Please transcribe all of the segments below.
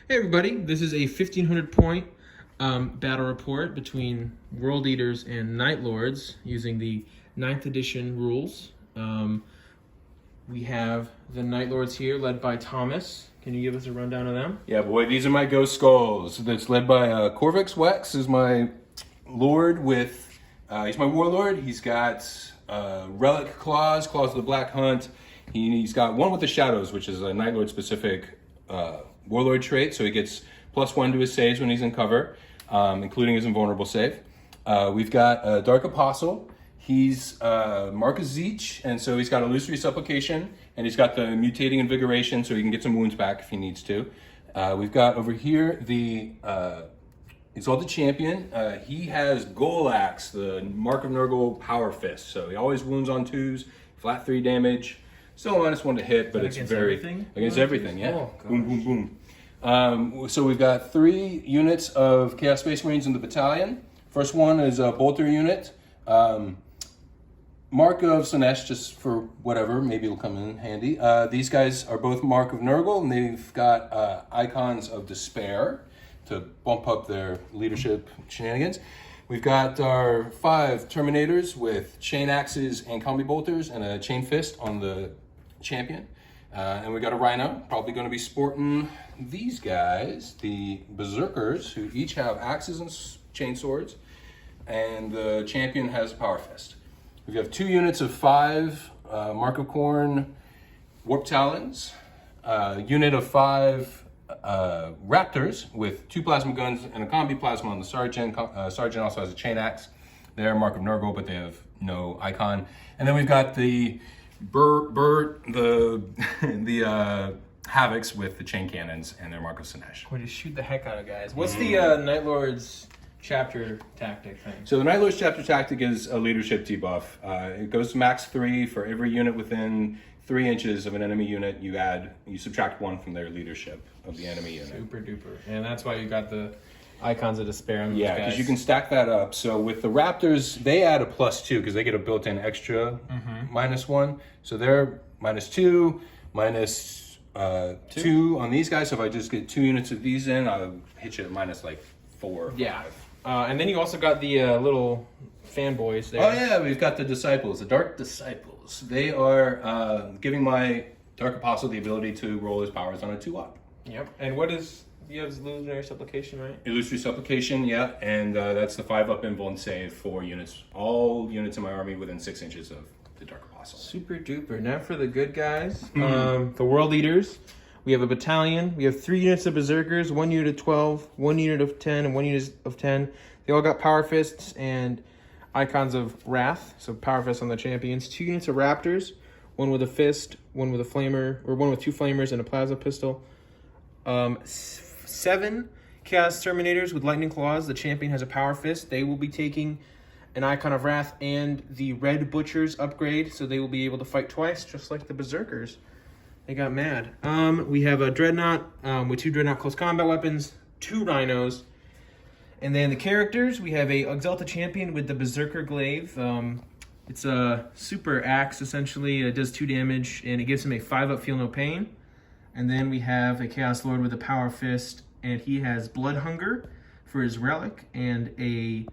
Hey everybody, this is a 1500 point battle report between World Eaters and Night Lords using the 9th edition rules. We have the Night Lords here led by Thomas. Can you give us a rundown of them? Yeah, boy, these are my Ghost Skulls. That's led by Corvix Wex is my lord with, he's my warlord. He's got Relic Claws of the Black Hunt. He's got one with the Shadows, which is a Night Lord specific warlord trait, so he gets +1 to his saves when he's in cover, including his invulnerable save. We've got Dark Apostle. He's Marcus Zeech, and so he's got Illusory Supplication, and he's got the Mutating Invigoration, so he can get some wounds back if he needs to. We've got over here the Exalted Champion. He has Golax, the Mark of Nurgle Power Fist, so he always wounds on 2s, flat 3 damage. Still -1 to hit, but it's very against everything. Yeah, oh, boom, boom, boom. So we've got 3 units of Chaos Space Marines in the battalion. First one is a Bolter unit. Mark of Sinesh, just for whatever, maybe it'll come in handy. These guys are both Mark of Nurgle, and they've got Icons of Despair to bump up their leadership shenanigans. We've got our 5 Terminators with Chain Axes and Combi Bolters and a Chain Fist on the Champion. And we got a Rhino, probably going to be sporting these guys, the Berserkers, who each have axes and chain swords, and the Champion has a Power Fist. We have 2 units of 5 Mark of Khorne Warp Talons, unit of 5 Raptors with 2 plasma guns and a combi plasma on the Sergeant. Sergeant also has a chain axe. They're Mark of Nurgle, but they have no icon. And then we've got the Havocs with the chain cannons and their Mark of Sinesh. We just shoot the heck out of guys. What's the Night Lords chapter tactic thing? So the Night Lord's chapter tactic is a leadership debuff. It goes to max 3 for every unit within 3 inches of an enemy unit. You subtract 1 from their leadership of the enemy unit. Super duper. And that's why you got the Icons of Despair on those Yeah, guys. because you can stack that up. So with the Raptors, they add a +2 because they get a built-in extra -1. So they're -2, -2 on these guys. So if I just get 2 units of these in, I'll hit you at -4. Yeah. And then you also got the little fanboys there. Oh yeah, we've got the Disciples, the Dark Disciples. They are giving my Dark Apostle the ability to roll his powers on a 2-up. Yep. And what is... You have Illusionary Supplication, right? Illusory Supplication, yeah, and that's the 5-up invul and save for units. All units in my army within 6 inches of the Dark Apostle. Super duper. Now for the good guys, the World Eaters. We have a battalion. We have 3 units of Berserkers, 1 unit of 12, 1 unit of 10, and 1 unit of 10. They all got Power Fists and Icons of Wrath, so Power Fists on the champions. 2 units of Raptors, 1 with a fist, 1 with a flamer, or 1 with 2 flamers and a plasma pistol. 7 Chaos Terminators with Lightning Claws. The champion has a Power Fist. They will be taking an Icon of Wrath and the Red Butchers upgrade, so they will be able to fight twice, just like the Berserkers. They got mad. We have a Dreadnought with 2 Dreadnought close combat weapons, 2 Rhinos, and then the characters, we have a Exalted Champion with the Berserker Glaive. It's a super axe, essentially. It does 2 damage, and it gives him a 5-up Feel No Pain. And then we have a Chaos Lord with a Power Fist, and he has Blood Hunger for his relic, and a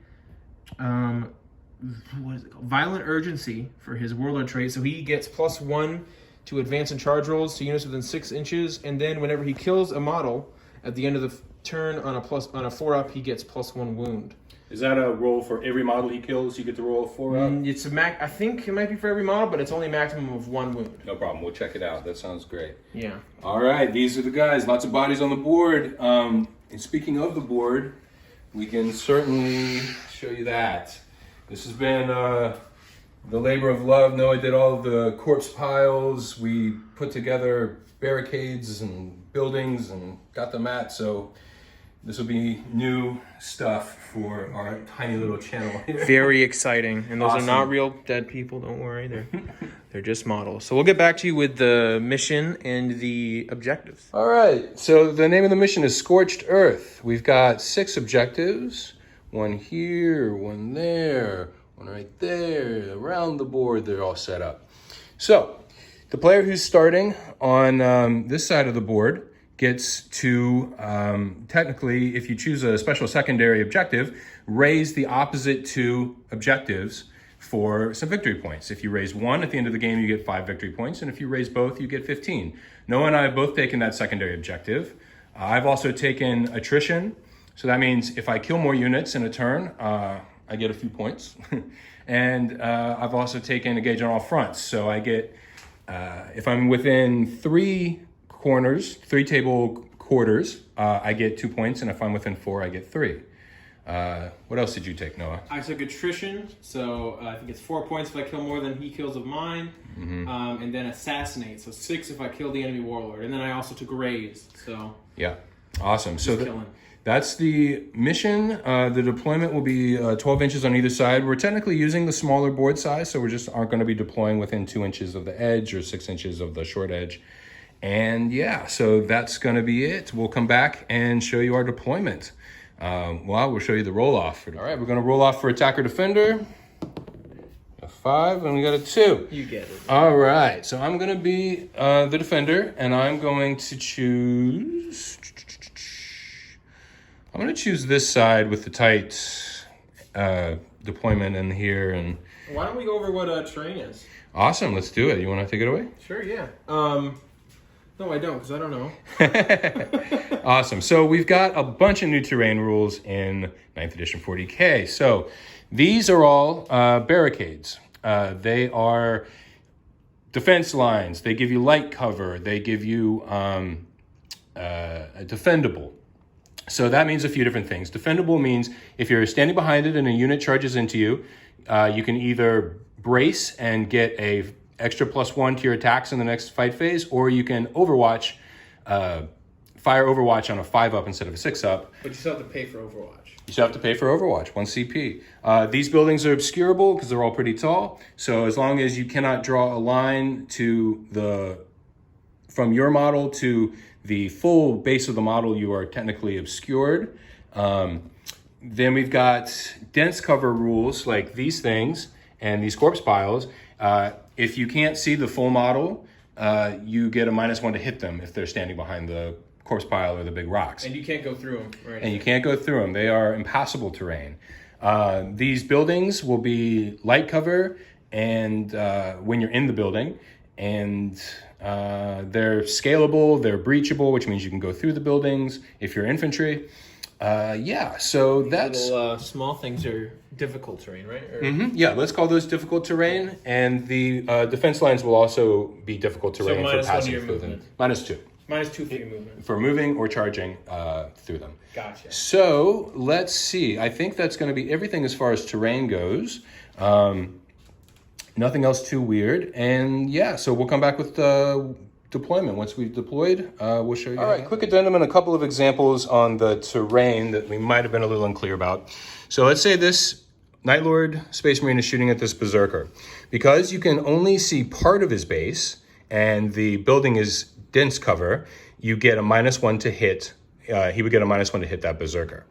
what is it called? Violent Urgency for his Warlord trait. So he gets +1 to advance and charge rolls to units within 6 inches, and then whenever he kills a model at the end of the turn on a 4-up, he gets +1 wound. Is that a roll for every model he kills? You get to roll a 4-up? It's a I think it might be for every model, but it's only a maximum of 1 wound. No problem. We'll check it out. That sounds great. Yeah. All right. These are the guys. Lots of bodies on the board. And speaking of the board, we can certainly show you that. This has been the labor of love. Noah did all of the corpse piles. We put together barricades and buildings and got them at. So this will be new stuff for our tiny little channel here. Very exciting. And those Awesome. are not real dead people, don't worry. They're just models. So we'll get back to you with the mission and the objectives. All right, so the name of the mission is Scorched Earth. We've got 6 objectives. 1 here, 1 there, 1 right there. Around the board, they're all set up. So the player who's starting on this side of the board gets to, technically, if you choose a special secondary objective, raise the opposite two objectives for some victory points. If you raise one at the end of the game, you get 5 victory points, and if you raise both, you get 15. Noah and I have both taken that secondary objective. I've also taken attrition, so that means if I kill more units in a turn, I get a few points. And I've also taken engage on all fronts, so I get, if I'm within 3 table quarters, I get 2 points, and if I'm within 4, I get 3. What else did you take, Noah? I took attrition, so I think it's 4 points if I kill more than he kills of mine, and then assassinate, so 6 if I kill the enemy warlord, and then I also took raise. So yeah, awesome. So that's the mission. The deployment will be 12 inches on either side. We're technically using the smaller board size, so we just aren't going to be deploying within 2 inches of the edge or 6 inches of the short edge. And yeah, so that's going to be it. We'll come back and show you our deployment. Well, we'll show you the roll-off. All right, we're going to roll off for attacker-defender. A 5, and we got a 2. You get it. All right, so I'm going to be the defender, and I'm going to choose... I'm going to choose this side with the tight deployment in here. And why don't we go over what terrain is? Awesome, let's do it. You want to take it away? Sure, yeah. No, I don't, because I don't know. Awesome. So we've got a bunch of new terrain rules in 9th edition 40K. So these are all barricades. They are defense lines. They give you light cover. They give you a defendable. So that means a few different things. Defendable means if you're standing behind it and a unit charges into you, you can either brace and get a extra +1 to your attacks in the next fight phase, or you can Overwatch, fire Overwatch on a 5-up instead of a 6-up. But you still have to pay for Overwatch. You still have to pay for Overwatch, 1 CP. These buildings are obscurable because they're all pretty tall. So as long as you cannot draw a line from your model to the full base of the model, you are technically obscured. Then we've got dense cover rules like these things and these corpse piles. If you can't see the full model, you get a -1 to hit them if they're standing behind the corpse pile or the big rocks. And you can't go through them. Right? And you can't go through them. They are impassable terrain. These buildings will be light cover and when you're in the building, and they're scalable, they're breachable, which means you can go through the buildings if you're infantry. Yeah, so that's... Little small things are difficult terrain, right? Or... Yeah, let's call those difficult terrain, and the defense lines will also be difficult terrain for passing through them. -2. -2 for your movement. For moving or charging through them. Gotcha. So, let's see. I think that's going to be everything as far as terrain goes. Nothing else too weird. And yeah, so we'll come back with deployment. Once we've deployed, we'll show you. All right, quick addendum and a couple of examples on the terrain that we might have been a little unclear about. So let's say this Night Lord Space Marine is shooting at this Berserker. Because you can only see part of his base and the building is dense cover, you get a -1 to hit. He would get a -1 to hit that Berserker.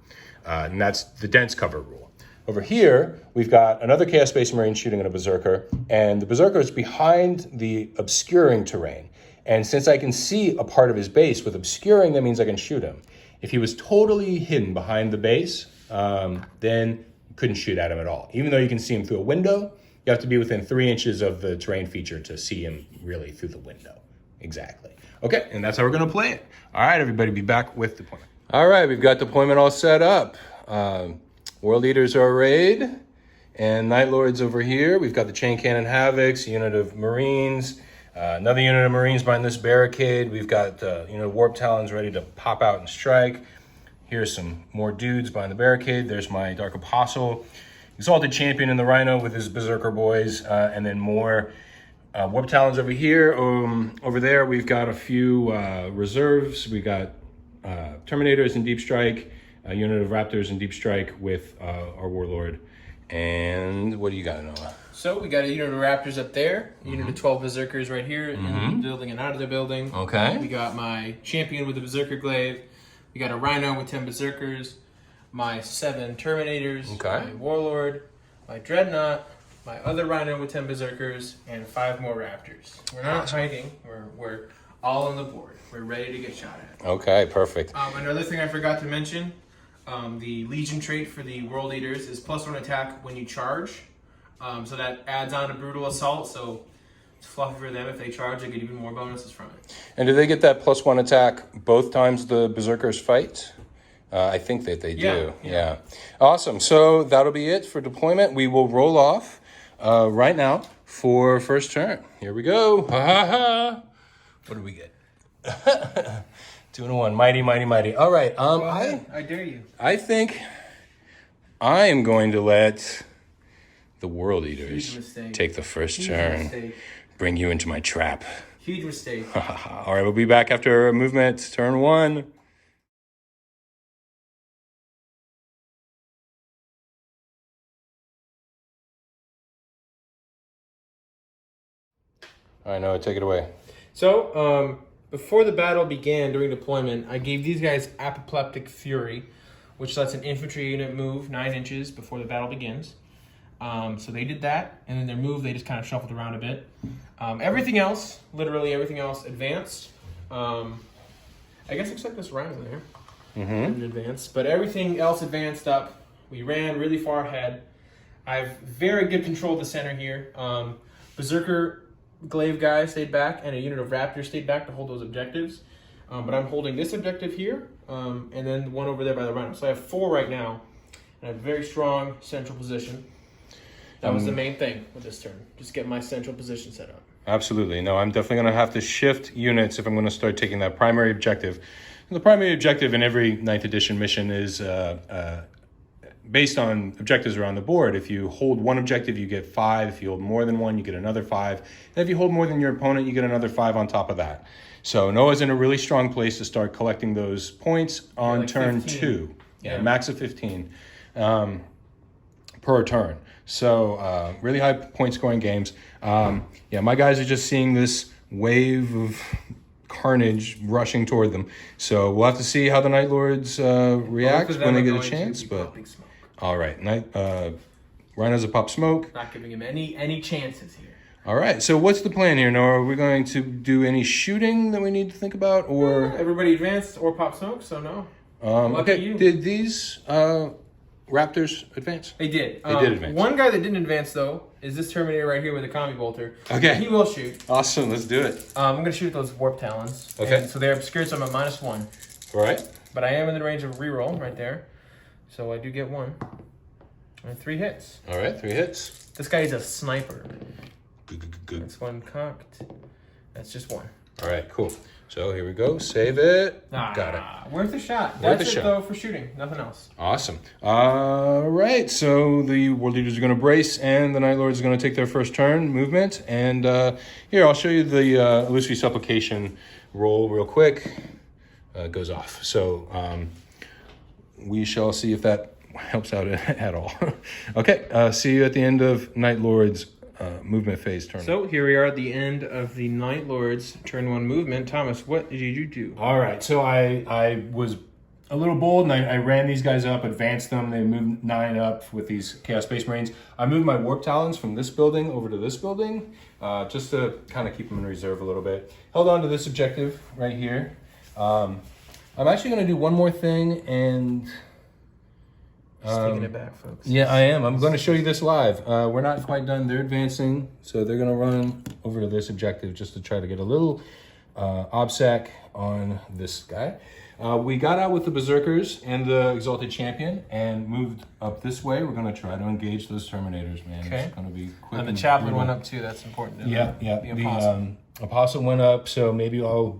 And that's the dense cover rule. Over here, we've got another Chaos Space Marine shooting at a Berserker, and the Berserker is behind the obscuring terrain. And since I can see a part of his base with obscuring, that means I can shoot him. If he was totally hidden behind the base, then you couldn't shoot at him at all. Even though you can see him through a window, you have to be within 3 inches of the terrain feature to see him really through the window. Exactly. Okay, and that's how we're going to play it. All right, everybody, be back with deployment. All right, we've got deployment all set up. World Eaters are arrayed, and Night Lords over here. We've got the Chain Cannon Havocs, a unit of Marines, another unit of Marines behind this barricade. We've got Warp Talons ready to pop out and strike. Here's some more dudes behind the barricade. There's my Dark Apostle, Exalted Champion in the Rhino with his Berserker boys, and then more Warp Talons over here. Over there, we've got a few reserves. We got Terminators in Deep Strike, a unit of Raptors in Deep Strike with our Warlord. And what do you got, Noah? So we got a unit of Raptors up there, a unit of 12 Berserkers right here in the building and out of the building. Okay. We got my Champion with the Berserker Glaive. We got a Rhino with 10 Berserkers, my 7 Terminators, my Warlord, my Dreadnought, my other Rhino with 10 Berserkers, and 5 more Raptors. We're not hiding. We're all on the board. We're ready to get shot at. Okay, perfect. Another thing I forgot to mention, the Legion trait for the World Eaters is +1 attack when you charge. So that adds on a brutal assault, so it's fluffy for them. If they charge, they get even more bonuses from it. And do they get that +1 attack both times the Berserkers fight? I think that they do. Yeah. Awesome. So that'll be it for deployment. We will roll off right now for first turn. Here we go. Ha ha ha. What do we get? 2 and a 1. Mighty, mighty, mighty. All right. I dare you. I think I am going to let the World Eaters take the first turn. Mistake. Bring you into my trap. Huge mistake. All right, we'll be back after a movement. Turn 1. All right, Noah, take it away. So, before the battle began during deployment, I gave these guys Apoplectic Fury, which lets an infantry unit move 9 inches before the battle begins. So they did that, and then their move, they just kind of shuffled around a bit. Everything else, literally everything else, advanced. I guess except this Rhino there. Didn't advance, but everything else advanced up. We ran really far ahead. I have very good control of the center here. Berserker Glaive guy stayed back, and a unit of Raptors stayed back to hold those objectives. But I'm holding this objective here, and then one over there by the Rhino. So I have 4 right now, and I have a very strong central position. That was the main thing with this turn. Just get my central position set up. Absolutely. No, I'm definitely going to have to shift units if I'm going to start taking that primary objective. And the primary objective in every 9th edition mission is based on objectives around the board. If you hold one objective, you get 5. If you hold more than one, you get another 5. And if you hold more than your opponent, you get another 5 on top of that. So Noah's in a really strong place to start collecting those points on like turn 15. 2. Yeah, max of 15 per turn. So really high point scoring games. My guys are just seeing this wave of carnage rushing toward them. So we'll have to see how the Night Lords react when they get a chance. But all right, Rhino's a pop smoke. Not giving him any chances here. All right, so what's the plan here, Noah? Are we going to do any shooting that we need to think about, or Everybody advanced or pop smoke, so no. okay? you. Did these Raptors advance? They did. They did advance. One guy that didn't advance, though, is this Terminator right here with a Combi Bolter. Okay. He will shoot. Awesome, let's do it. I'm going to shoot those Warp Talons. Okay. And so they're obscured, so I'm at -1. All right. But I am in the range of reroll right there. So I do get 1. And 3 hits. All right, 3 hits. This guy is a sniper. Good. That's 1 cocked. That's just 1. All right, cool. So here we go. Save it. Got it. Worth a shot. Worth That's a it, shot. though, for shooting. Nothing else. Awesome. All right. So the World Leaders are going to brace, and the Night Lords are going to take their first turn movement. And here, I'll show you the Illusory Supplication roll real quick. It goes off. So we shall see if that helps out at all. Okay. See you at the end of Night Lords movement phase turn. So here we are at the end of the Night Lords turn 1 movement. Thomas, what did you do? All right, so I was a little bold, and I ran these guys up, advanced them. They moved 9 up with these Chaos Space Marines. I moved my Warp Talons from this building over to this building, just to kind of keep them in reserve a little bit. Held on to this objective right here. I'm actually going to do one more thing, and Just taking it back, folks. yeah, I am. I'm going to show you this live. We're not quite done. They're advancing, so they're going to run over to this objective just to try to get a little obsec on this guy. We got out with the Berserkers and the Exalted Champion and moved up this way. We're going to try to engage those Terminators, man. Okay. It's going to be quick. And the Chaplain went up, too. That's important. Yeah. The Apostle. Apostle went up, so maybe I'll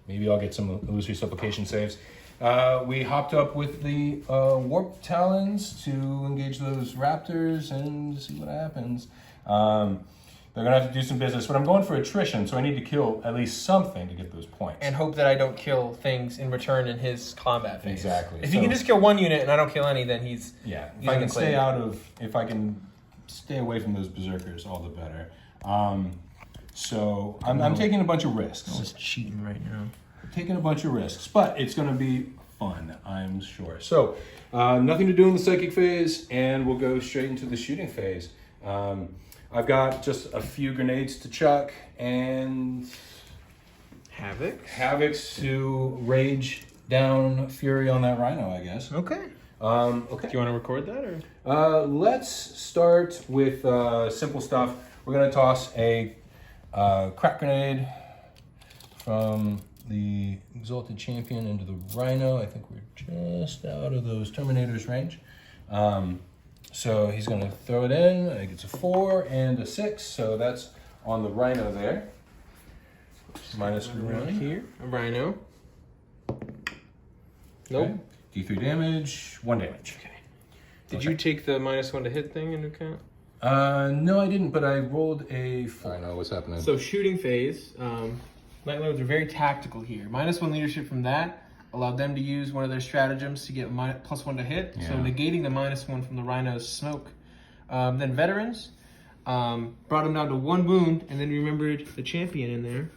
get some Illusory Supplication saves. We hopped up with the Warp Talons to engage those Raptors and see what happens. They're going to have to do some business, but I'm going for attrition, so I need to kill at least something to get those points. And hope that I don't kill things in return in his combat phase. Exactly. If he can just kill 1 unit and I don't kill any, then he's... Yeah, he's if I can stay away from those Berserkers, all the better. So I'm taking a bunch of risks. I'm just cheating right now. Taking a bunch of risks, but it's going to be fun, I'm sure. So, nothing to do in the psychic phase, and we'll go straight into the shooting phase. I've got just a few grenades to chuck, and Havoc. Havocs to rage down fury on that rhino, I guess. Okay. Okay. Do you want to record that or? Let's start with simple stuff. We're gonna toss a crack grenade from the Exalted Champion into the Rhino. I think we're just out of those Terminators range. So he's gonna throw it in. I think it's a 4 and a 6. So that's on the Rhino there. -1 here. A Rhino. Okay. Nope. D3 damage, 1 damage. Okay. Did you take the -1 to hit thing into account? No, I didn't, but I rolled a 4. I know what's happening. So shooting phase, Light Lords are very tactical here. -1 leadership from that allowed them to use one of their stratagems to get +1 to hit. Yeah. So negating the -1 from the Rhino's smoke. Then veterans brought him down to 1 wound, and then remembered the champion in there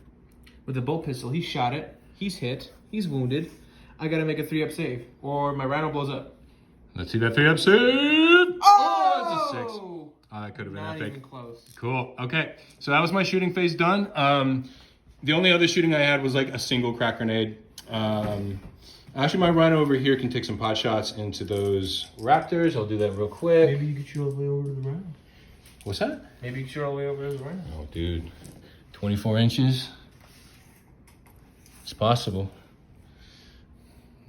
with the bolt pistol. He shot it. He's hit. He's wounded. I gotta make a 3-up save, or my Rhino blows up. Let's see that 3-up save. Oh, it's a 6. Oh, That could have been not epic. even close. Cool. Okay, so that was my shooting phase done. The only other shooting I had was like a single crack grenade. Actually, my Rhino over here can take some pot shots into those raptors. I'll do that real quick. Maybe you could shoot all the way over to the Rhino. What's that? Maybe you could shoot all the way over to the Rhino. Oh, dude. 24 inches. It's possible.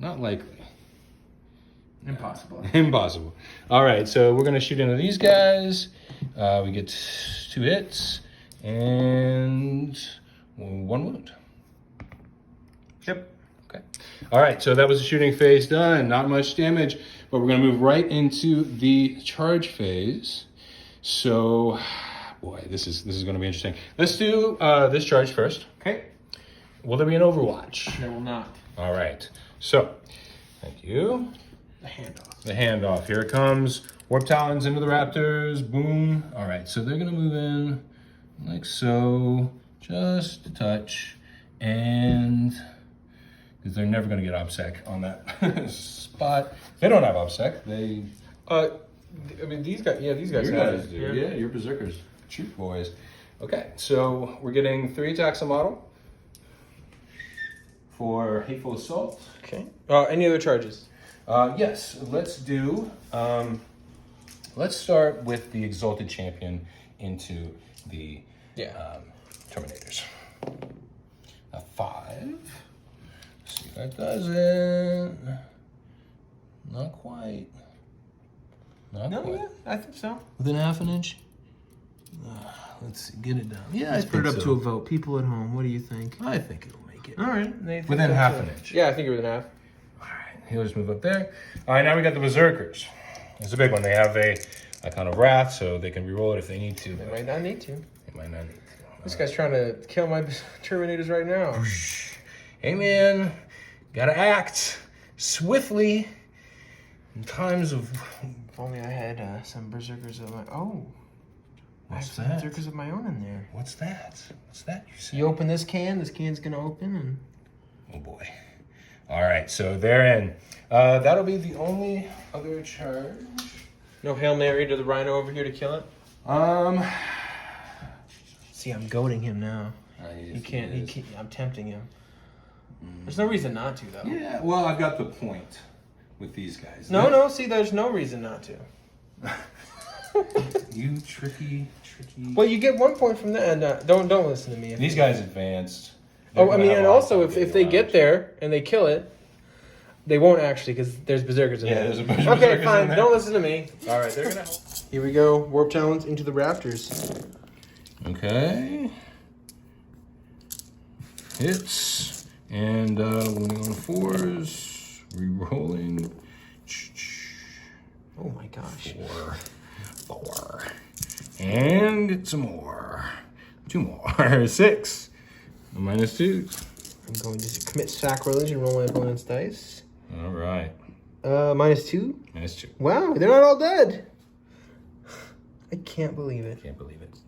Not likely. Impossible. Impossible. All right, so we're going to shoot into these guys. We get 2 hits and 1 wound. Yep. Okay. All right, so that was the shooting phase done. Not much damage, but we're going to move right into the charge phase. So, boy, this is going to be interesting. Let's do this charge first. Okay. Will there be an Overwatch? There will not. All right. So, thank you. The handoff. The handoff. Here it comes. Warp Talons into the Raptors. Boom. All right, so they're going to move in like so. Just a touch. And because they're never going to get OBSEC on that spot. They don't have OBSEC. They... I mean, these guys, yeah, these guys You have guys it. do. Yeah, you're berserkers. Shoot, boys. Okay, so we're getting 3 attacks a model for Hateful Assault. Okay. Any other charges? Yes, let's do. Let's start with the Exalted Champion into the Terminators. A 5. Let's see if that does it. Not quite. Not quite. Yeah, I think so. Within half an inch. Let's see, get it down. Yeah, Let's put it up to a vote. People at home, what do you think? I think it'll make it. All right. Within half an inch. Yeah, I think you're within half. All right, healers move up there. All right, now we got the Berserkers. It's a big one. They have a Icon of Wrath, so they can reroll it if they need to. They might not need to. They might not need to. This guy's trying to kill my Terminators right now. Hey, man, gotta act swiftly in times of... If only I had some Berserkers of my... Oh. I have What's some that? Berserkers of my own in there. What's that? What's that you say? You open this can's going to open and... Oh, boy. All right, so they're in. That'll be the only other charge. No Hail Mary to the Rhino over here to kill it? See, I'm goading him now. He can't, I'm tempting him. There's no reason not to, though. Yeah, well, I've got the point with these guys. No, see, there's no reason not to. You tricky. Well, you get 1 point from that. And, don't listen to me. These guys advanced. Oh, I mean, and also, if they get there and they kill it, they won't actually, because there's Berserkers in there. Yeah, there's a bunch of Okay, Berserkers in fine. there. Don't listen to me. All right, they're going to help. Here we go. Warp Talons into the Raptors. Okay. Hits. And winning on 4s. Rerolling. Oh my gosh. 4. And some more. 2 more. 6. A -2. I'm going to commit sacrilege and roll my opponent's dice. All right. -2. -2. Wow, they're not all dead. I can't believe it. Can't believe it.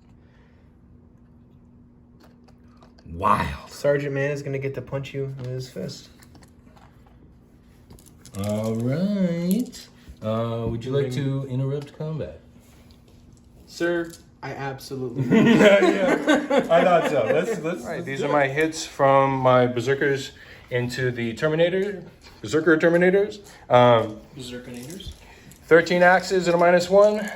Wild. Sergeant Man is going to get to punch you with his fist. All right. Would you like to interrupt combat? Sir, I absolutely. Yeah, I thought so. Let's. All right, these are my hits from my berserkers into the berserker terminators. Berserkinators. 13 axes and a -1.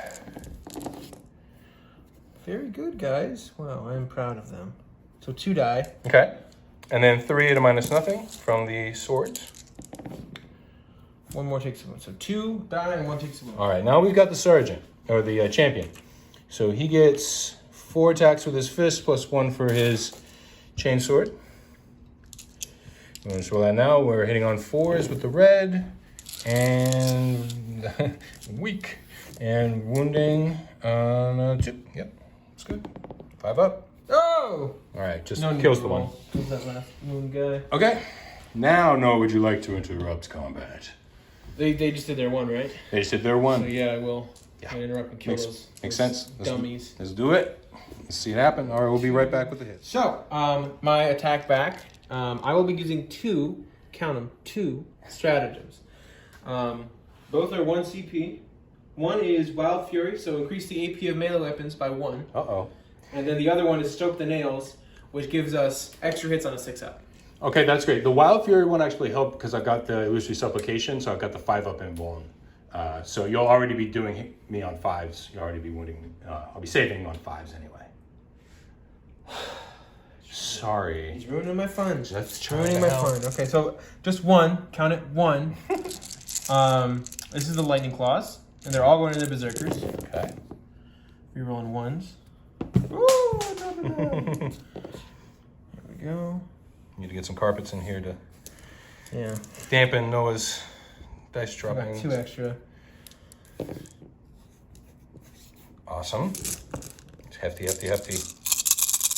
Very good, guys. Wow, I am proud of them. So 2 die. Okay, and then 3 at a -0 from the swords. 1 more takes a wound. So 2 die and 1 takes a wound. All right, now we've got the sergeant or the champion. So he gets 4 attacks with his fist plus 1 for his chainsword. Let's roll that now. We're hitting on 4s with the red and weak and wounding on 2. Yep, that's good. 5 up. Oh! All right, just No need kills to the roll. one. Kills that last wound guy. Okay. Now, Noah, would you like to interrupt combat? They just did their 1, right? They just did their 1. So yeah, I will. Yeah. I interrupt and kill Makes those sense. dummies. Let's do it. Let's see it happen. All right, we'll be right back with the hits. So, my attack back, I will be using 2, count them, 2 stratagems. Both are 1 CP. One is Wild Fury, so increase the AP of melee weapons by 1. Uh-oh. And then the other one is Stoke the Nails, which gives us extra hits on a 6-up. Okay, that's great. The Wild Fury one actually helped because I've got the Illusory Supplication, so I've got the 5-up and Vuln. So you'll already be doing me on 5s. You'll already be wounding me. I'll be saving on 5s anyway. Sorry. He's ruining my fun. Just ruining my fun. Okay, so just 1. Count it, 1. This is the Lightning Claws, and they're all going into the Berserkers. Okay. Rerolling 1s. Ooh, I dropped it down. There we go. Need to get some carpets in here to Yeah. dampen Noah's dice I dropping. got 2 extra. Awesome. It's hefty, hefty, hefty.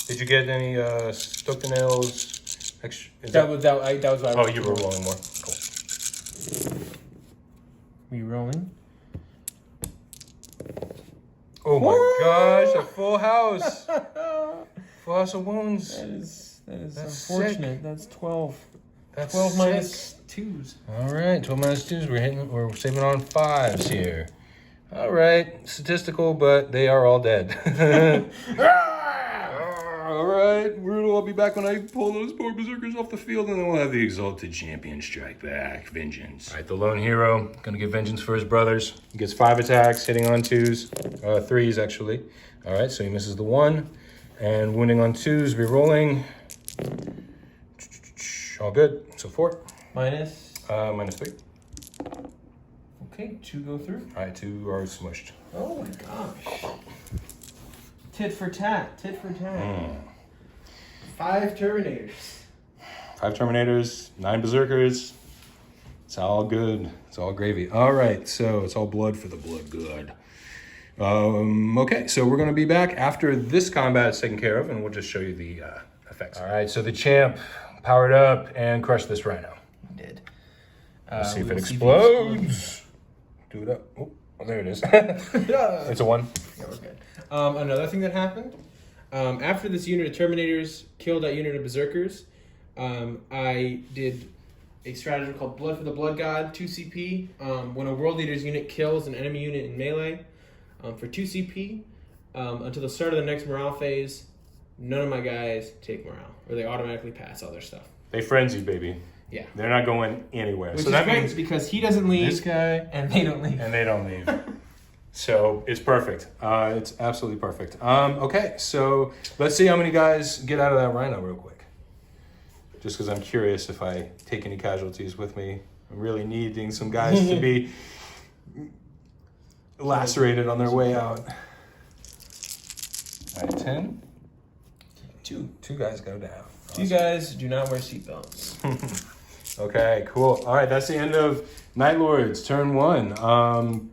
Did you get any Stoke the Nails? Extra? That was why I Oh, you were rolling more. Cool. Rerolling. Oh my gosh, a full house. Full house of wounds. That's That's unfortunate. sick. That's 12. That's 12 sick. minus 2s. All right, 12 minus 2s. We're saving on 5s here. All right, statistical, but they are all dead. All right, I'll be back when I pull those poor berserkers off the field, and then we'll have the exalted champion strike back. Vengeance. All right, the lone hero gonna get vengeance for his brothers. He gets 5 attacks, hitting on 2s, 3s actually. All right, so he misses the 1, and wounding on 2s, re-rolling. All good. So 4. Minus. -3. Okay, 2 go through. All right, 2 are smushed. Oh my gosh. Tit for tat. Tit for tat. 5 Terminators. 5 Terminators, 9 Berserkers. It's all good. It's all gravy. All right, so it's all blood for the blood good. Okay, so we're going to be back after this combat is taken care of, and we'll just show you the effects. All right, so the champ powered up and crushed this rhino. Did. Let's see if we'll it see explodes. Do it up. Oh, there it is. It's a 1. Yeah, we're good. Another thing that happened, after this unit of Terminators killed that unit of Berserkers, I did a stratagem called Blood for the Blood God, 2 CP. When a World Leader's unit kills an enemy unit in melee, for 2 CP, until the start of the next morale phase, none of my guys take morale, or they automatically pass all their stuff. They frenzy, baby. Yeah. They're not going anywhere. Which so is that great means because he doesn't leave, this guy and they don't leave. and they don't leave. So it's perfect. It's absolutely perfect. Okay, so let's see how many guys get out of that rhino real quick. Just because I'm curious if I take any casualties with me. I'm really needing some guys to be lacerated on their way out. All right, 10. 2 guys go down. You guys do not wear seatbelts. Okay, cool. All right, that's the end of Night Lords, turn 1.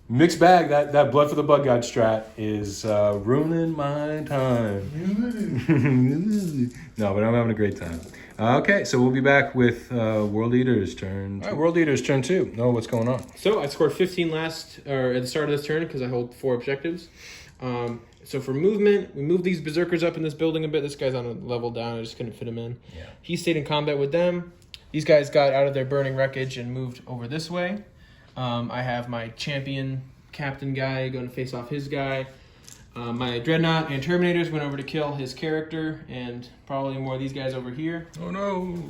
Mixed bag, that Blood for the Blood God strat is ruining my time. No, but I'm having a great time. Okay, so we'll be back with World Eater's turn. All right, World Eater's turn 2. Know what's going on. So I scored 15 at the start of this turn because I hold 4 objectives. So for movement, we moved these Berserkers up in this building a bit. This guy's on a level down. I just couldn't fit him in. Yeah. He stayed in combat with them. These guys got out of their burning wreckage and moved over this way. I have my champion captain guy going to face off his guy. My Dreadnought and Terminators went over to kill his character, and probably more of these guys over here. Oh no!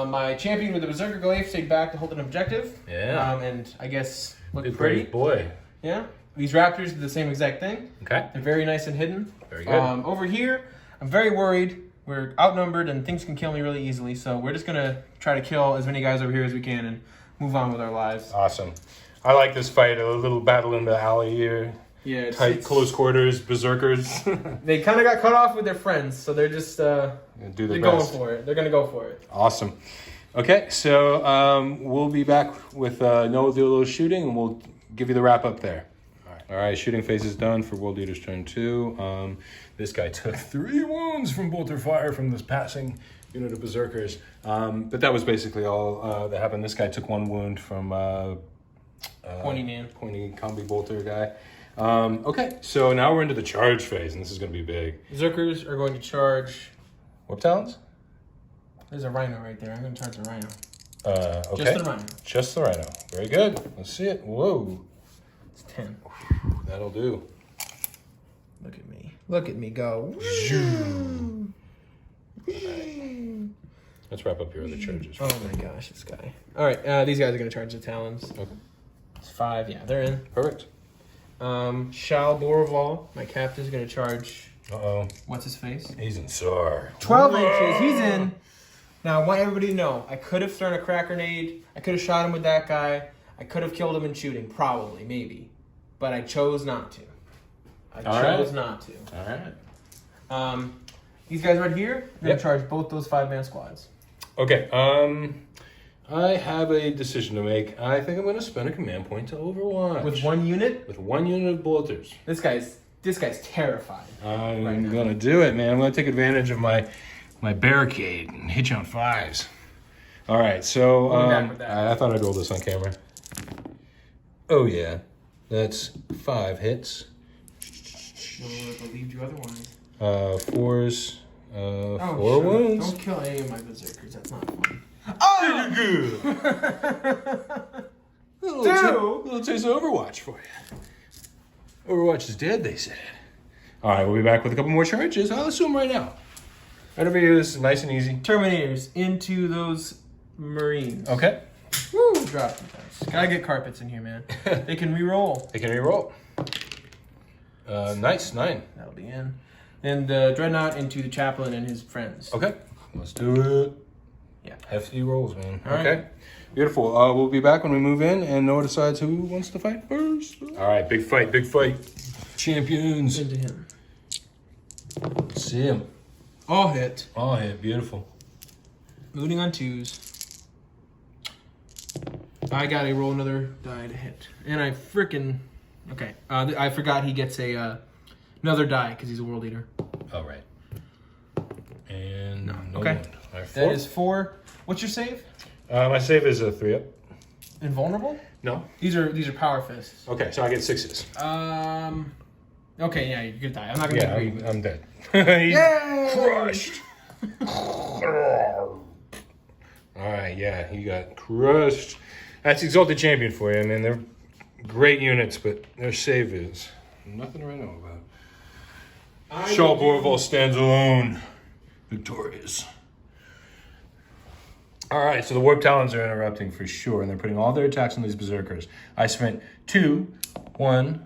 My champion with the Berserker Glaive stayed back to hold an objective. Yeah. And I guess looked Big pretty. brave boy. Yeah. These Raptors did the same exact thing. Okay. They're very nice and hidden. Very good. Over here, I'm very worried. We're outnumbered and things can kill me really easily. So we're just going to try to kill as many guys over here as we can and move on with our lives. Awesome. I like this fight. A little battle in the alley here. Yeah, Tight, close quarters, berserkers. They kind of got cut off with their friends, so they're just Do their they're best. going for it. They're going to go for it. Awesome. Okay, so we'll be back with Noah do a little shooting, and we'll give you the wrap up there. All right, shooting phase is done for World Leaders turn 2. This guy took 3 wounds from bolter fire from this passing unit of berserkers. But that was basically all that happened. This guy took 1 wound from pointy combi bolter guy. Okay, so now we're into the charge phase, and this is going to be big. Berserkers are going to charge. Whip talons? There's a rhino right there. I'm going to charge the rhino. Okay. Just the rhino. Just the rhino. Very good. Let's see it. Whoa. It's 10. That'll do. Look at me. Look at me go. Let's wrap up your other charges. Oh my gosh, this guy. All right, these guys are going to charge the talons. Okay. It's 5. Yeah, they're in. Perfect. Shal Boroval, my captain's going to charge. Uh-oh. What's his face? He's in SAR. 12 inches. He's in. Now, I want everybody to know, I could have thrown a crack grenade. I could have shot him with that guy. I could have killed him in shooting. Probably, maybe. But I chose not to. I chose not to. All right. These guys right here, they're going Yep. to charge both those 5-man squads. Okay. I have a decision to make. I think I'm going to spend a command point to Overwatch. With 1 unit? With 1 unit of bolters. This guy's terrified. I'm Right now. going to do it, man. I'm going to take advantage of my barricade and hit you on 5s. All right, so We'll be back with that. I thought I'd roll this on camera. Oh, yeah. That's 5 hits. No one would believe you otherwise. 4s, 4 sure. wounds. Don't kill any of my berserkers. That's not fun. Little taste of Overwatch for you. Overwatch is dead, they said. All right, we'll be back with a couple more charges. I'll assume right now. Right over here, this is nice and easy. Terminators into those Marines. Okay. Woo! Drop them dice. Gotta get carpets in here, man. They can re-roll. They can reroll. Nice, 9. That'll be in. And the Dreadnought into the Chaplain and his friends. Okay, let's do it. Yeah. Hefty rolls, man. All okay. right. Beautiful. We'll be back when we move in and Noah decides who wants to fight first. All right, big fight, big fight. Champions. Into him. Let's see him. All hit. Oh, yeah, beautiful. Moving on 2s. I gotta roll another die to hit. And I frickin'... Okay. I forgot he gets a another die because he's a world leader. All right. And no Okay. wound. All right, 4. That is 4. What's your save? My save is a 3 up. Invulnerable? No. These are power fists. Okay, so I get 6s. Okay, yeah, you could die. I'm not gonna Yeah, agree. I'm dead. He's Yay! crushed. All right, yeah, he got crushed. That's Exalted Champion for you, man. They're great units, but their save is nothing to write home about. Shaw Borval stands alone, victorious. All right, so the Warp Talons are interrupting for sure, and they're putting all their attacks on these Berserkers. I spent 2 command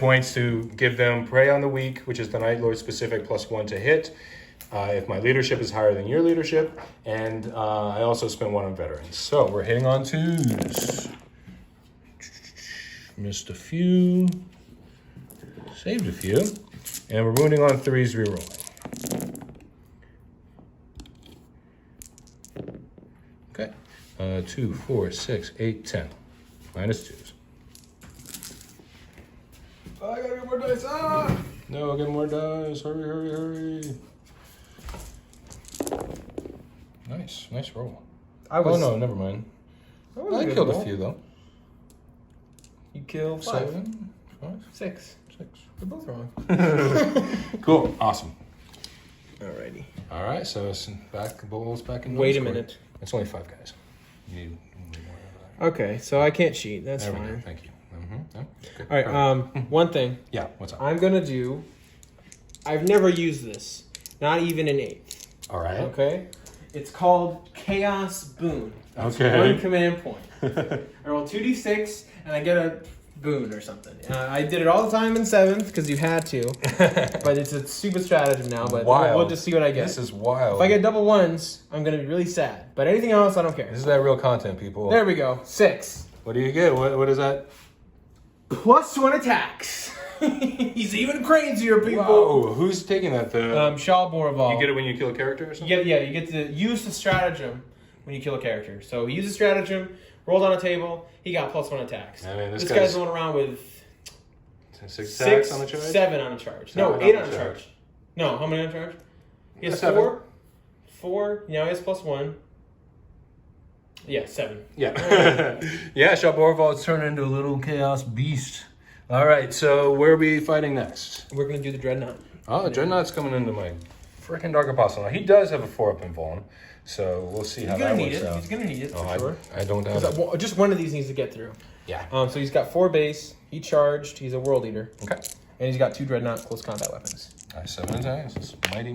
points to give them Prey on the Weak, which is the Night Lord specific, +1 to hit. If my leadership is higher than your leadership, and I also spent 1 on veterans. So we're hitting on 2s. Missed a few. Saved a few. And we're wounding on 3s, rerolling. Okay. 2, 4, 6, 8, 10. -2s. I gotta get more dice. No, get more dice. Hurry, hurry, hurry. Nice roll. Oh no, never mind. I killed a few though. You killed 5. 7, 5, 6. 6. They're both wrong. Cool, awesome. Alrighty. All right, so it's back. Bowls back in. Wait a Discord. minute. It's only 5 guys. You need more. Okay, so I can't cheat. That's There we go. fine. Thank you. Okay. All right. One thing. Yeah. What's up? I'm gonna do. I've never used this, not even in 8th. All right. Okay. It's called Chaos Boon. That's Okay. one command point. I roll 2d6 and I get a boon or something. I did it all the time in 7th because you had to, but it's a stupid stratagem now. But we'll just see what I get. This is wild. If I get double 1s, I'm gonna be really sad. But anything else, I don't care. This is that real content, people. There we go. 6. What do you get? What is that? +1 attacks. He's even crazier, people. Whoa, who's taking that? Shal Boroval. You get it when you kill a character or something? You get to use the stratagem when you kill a character. So he uses stratagem, rolled on a table, he got +1 attacks. I mean, this guy's going around with 6 attacks on the charge? 7 on the charge. No, 8 on the charge. No, how many on charge? He has 4. 4. Now he has +1. Yeah, 7. Yeah. Yeah, Shalborval is turning into a little chaos beast. All right, so where are we fighting next? We're going to do the Dreadnought. Oh, Dreadnought's coming into my freaking Dark Apostle. Now, he does have a 4-up in Vaughn, so we'll see how that works out. He's going to need it, for Oh, sure. I don't doubt it. Just one of these needs to get through. Yeah. So he's got 4 base. He charged. He's a World Eater. Okay. And he's got 2 Dreadnought close combat weapons. Nice, 7 attacks. That's mighty.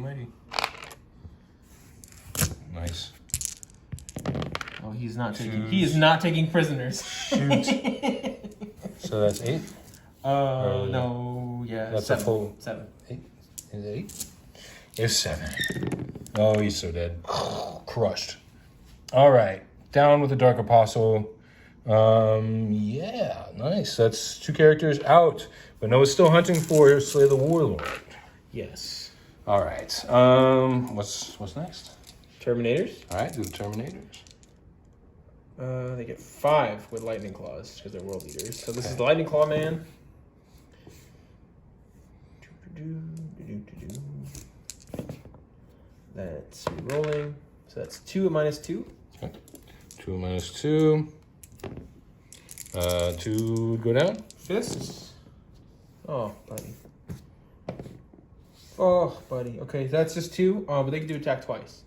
Nice. Oh, he's not taking. He is not taking prisoners. Shoot. So that's 8? No, yeah. That's 7. a full 7. 8? Is it 8? It's 7. Oh, he's so dead. Crushed. All right. Down with the Dark Apostle. Yeah, nice. That's 2 characters out. But Noah's still hunting for Slay the Warlord. Yes. All right. What's next? Terminators. All right, do the Terminators. They get 5 with Lightning Claws because they're World Eaters. So this is the Lightning Claw man. That's rolling. So that's 2 at -2. Okay. 2 minus 2. 2 go down. Fists. Oh, buddy. Oh, buddy. Okay, that's just 2. But they can do attack twice.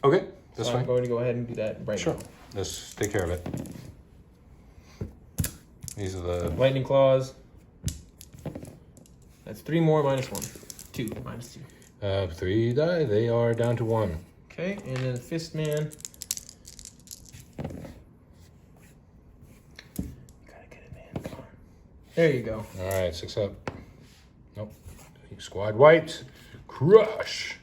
Okay, that's So I'm fine. going to go ahead and do that right Sure. now. Let's take care of it. These are the... Lightning Claws. That's 3 more -1. 2 -2. 3 die. They are down to 1. Okay, and then Fist Man. Gotta get it, man. Come on. There you go. All right, 6 up. Nope. Squad wiped. Crush.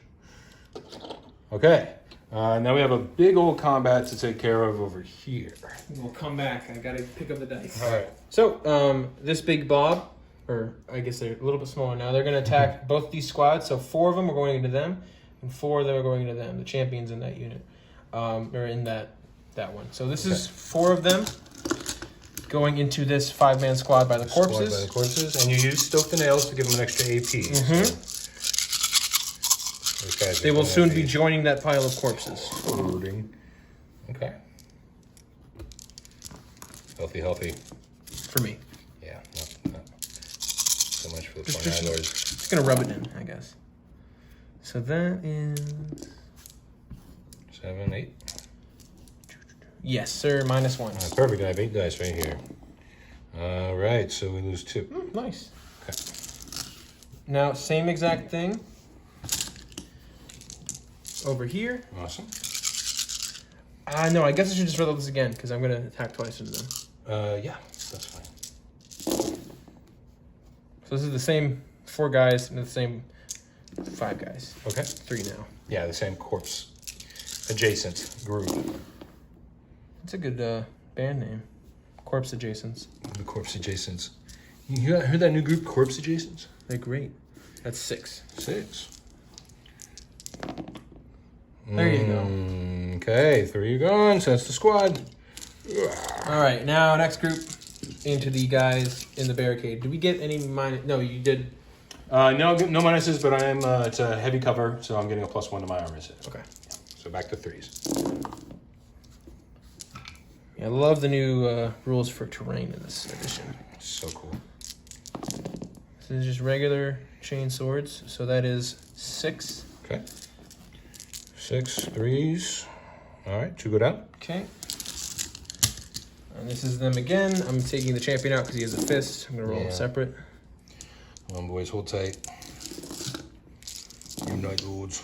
Okay. Now we have a big old combat to take care of over here. We'll come back. I gotta pick up the dice. All right. So, this big blob, or I guess they're a little bit smaller now, they're gonna attack both these squads. So 4 of them are going into them, and 4 of them are going into them. The champions in that unit, or in that one. So this is 4 of them going into this 5-man squad by the corpses. By the corpses, and you use Stoke the Nails to give them an extra AP. Mm-hmm. So They will soon be joining that pile of corpses. Loading. Okay. Healthy. For me. Yeah, not so much for the Just- 29 lords. Just gonna rub it in, I guess. So that is 7, 8. yes, sir. -1. Perfect. I have 8 dice right here. All right, so we lose 2. Nice. Okay. Now, same exact thing over here. Awesome. No, I guess I should just roll this again because I'm gonna attack twice into them. Yeah, that's fine. So this is the same 4 guys and the same 5 guys. Okay. 3 now. Yeah, the same corpse adjacent group. That's a good band name. Corpse Adjacents. The corpse adjacents. You heard that new group, Corpse Adjacents? They're great. That's 6. 6. There you go. Okay, 3 gone. So that's the squad. All right, now next group into the guys in the barricade. Did we get any minus? No, you did. No minuses, but I am. It's a heavy cover, so I'm getting a +1 to my armor set. Okay. So back to 3s. Yeah, I love the new rules for terrain in this edition. So cool. This is just regular chain swords. So that is 6. Okay. 6 3s. All right, 2 go down. Okay. And this is them again. I'm taking the champion out because he has a fist. I'm going to roll them separate. Come on, boys, hold tight. You Night Lords.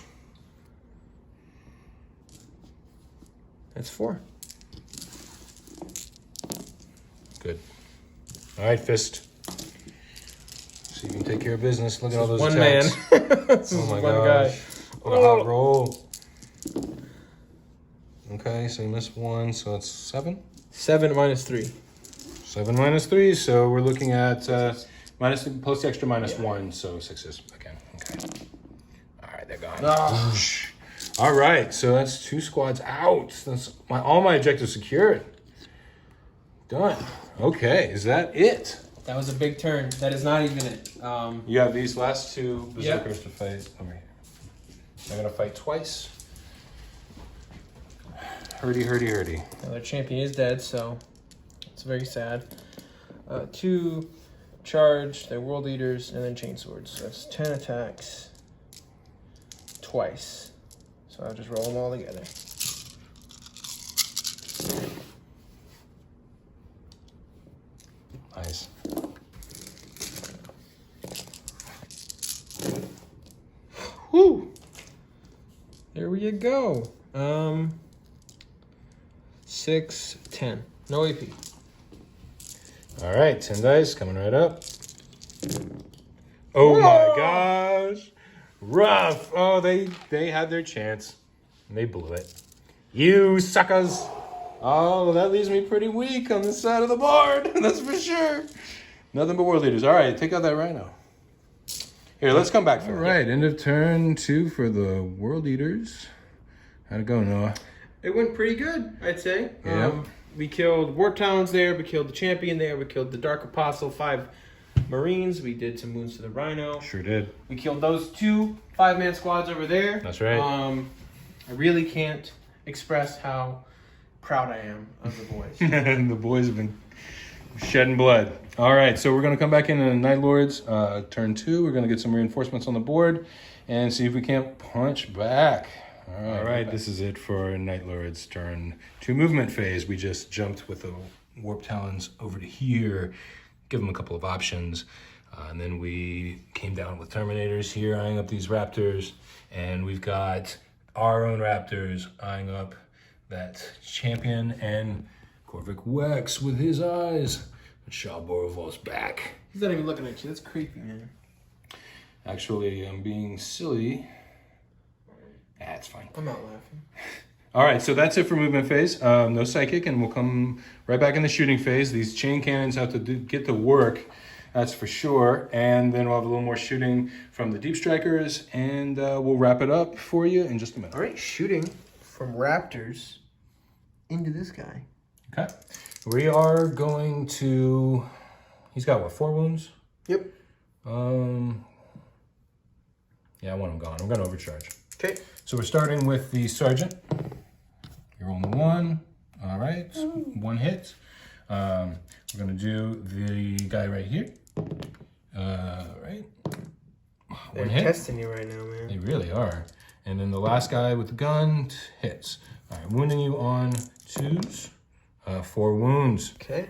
That's 4. Good. All right, fist. See if you can take care of business. Look at all those one attacks. Man. This Oh is my one gosh. guy. What a hot roll. Okay, so you missed 1, so it's 7. 7 minus 3. 7 minus 3, so we're looking at minus plus the extra minus 1, so 6s again. Okay. All right, they're gone. Whoosh. All right, so that's 2 squads out. That's all my objectives secured. Done. Okay, is that it? That was a big turn. That is not even it. You have these last 2 berserkers to fight over here. They're gonna fight twice. Hurdy, hurdy, hurdy. Now their champion is dead, so it's very sad. 2 charge, they're world leaders, and then chain swords. So that's 10 attacks twice. So I'll just roll them all together. Nice. Whew! There you go. 6, 10. No AP. All right, 10 dice coming right up. Oh my gosh. Rough. Oh, they had their chance. And they blew it. You suckers. Oh, that leaves me pretty weak on this side of the board. That's for sure. Nothing but world leaders. All right, take out that rhino. Here, let's come back for it. All right, end of turn 2 for the world leaders. How'd it go, Noah? It went pretty good, I'd say. Yeah. We killed War Talons there. We killed the champion there. We killed the Dark Apostle, 5 Marines. We did some wounds to the Rhino. Sure did. We killed those 2 5-man squads over there. That's right. I really can't express how proud I am of the boys. The boys have been shedding blood. All right, so we're going to come back in Night Lords, turn 2. We're going to get some reinforcements on the board and see if we can't punch back. All right, this is it for Night Lords turn 2 movement phase. We just jumped with the Warp Talons over to here, give them a couple of options, and then we came down with Terminators here, eyeing up these Raptors, and we've got our own Raptors eyeing up that champion and Corvic Wex with his eyes. And Shah Borovol's back. He's not even looking at you. That's creepy, man. Actually, I'm being silly. That's fine. I'm not laughing. All right, so that's it for movement phase. No psychic, and we'll come right back in the shooting phase. These chain cannons have to get to work, that's for sure. And then we'll have a little more shooting from the deep strikers, and we'll wrap it up for you in just a minute. All right, shooting from Raptors into this guy. Okay. We are going to... He's got, what, 4 wounds? Yep. Yeah, I want him gone. I'm going to overcharge. Okay. So we're starting with the sergeant. You're on the 1. All right. 1 hit. We're going to do the guy right here. Right. They're testing you right now, man. They really are. And then the last guy with the gun hits. All right. Wounding you on 2s. 4 wounds. Okay.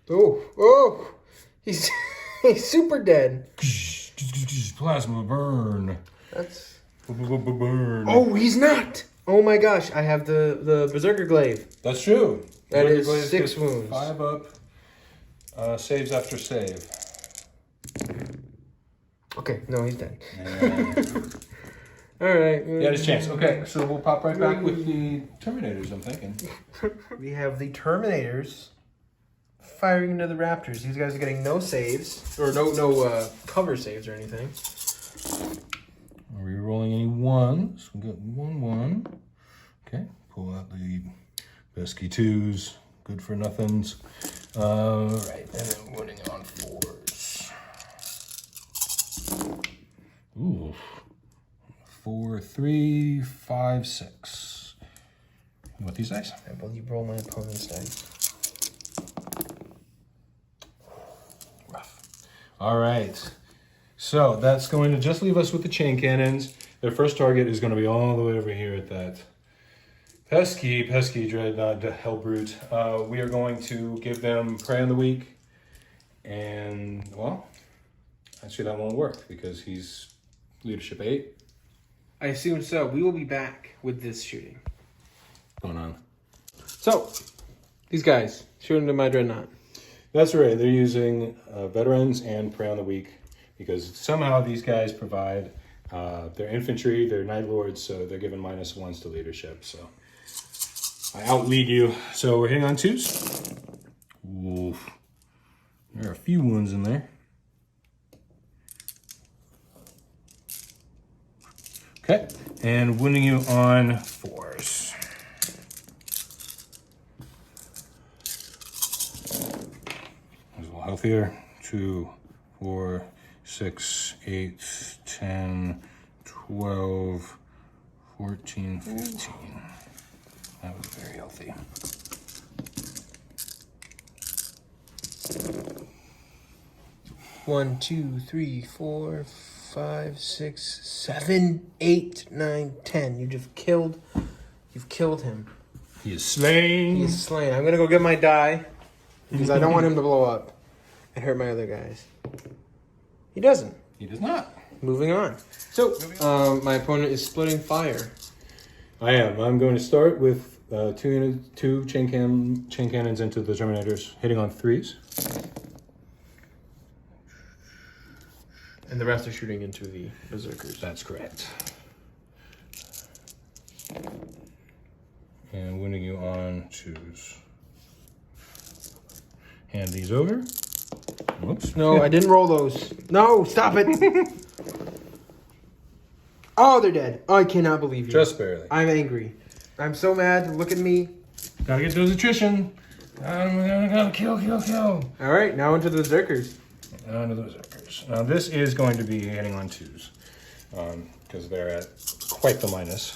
Oh. He's super dead. Plasma burn. That's... Burn. Oh, he's not. Oh my gosh, I have the Berserker Glaive. That's true. That Berserker is Glaive 6 gets wounds. 5 up. Saves after save. Okay, no, he's dead. Yeah. All right. He had his chance. Okay, so we'll pop right back with the Terminators, I'm thinking. We have the Terminators firing into the Raptors. These guys are getting no saves, or no cover saves or anything. Are we rolling any 1s? We got 1. Okay, pull out the pesky 2s. Good for nothings. Right, and then winning on 4s. Ooh. 4, 3, 5, 6. You want these dice? I believe roll my opponent's dice. Rough. All right. So that's going to just leave us with the chain cannons. Their first target is going to be all the way over here at that pesky Dreadnought Hellbrute. We are going to give them Prey on the Weak. And, well, actually that won't work because he's leadership 8. I assume so. We will be back with this shooting. Going on. So, these guys shooting to my Dreadnought. That's right. They're using veterans and Prey on the Weak because somehow these guys provide their infantry, their Night Lords, so they're given -1s to leadership. So I outlead you. So we're hitting on 2s. Oof. There are a few wounds in there. Okay, and wounding you on 4s. A little healthier. 2, 4, 6, 8, 10, 12, 14, 15. That was very healthy. One, 2, 3, 4, 5, 6, 7, 8, 9, 10. You've killed him. He is slain. He is slain. I'm gonna go get my die because I don't want him to blow up and hurt my other guys. He doesn't. He does not. Moving on. So, my opponent is splitting fire. I am. I'm going to start with two chain cannons into the Terminators, hitting on 3s. And the rest are shooting into the Berserkers. That's correct. And winning you on 2s. Hand these over. Whoops. No, I didn't roll those. No, stop it. Oh, they're dead. Oh, I cannot believe you. Just barely. I'm angry. I'm so mad. Look at me. Gotta get those attrition. Gotta kill. All right, now into the Berserkers. Onto the Berserkers. Now this is going to be hitting on 2s. Because they're at quite the minus.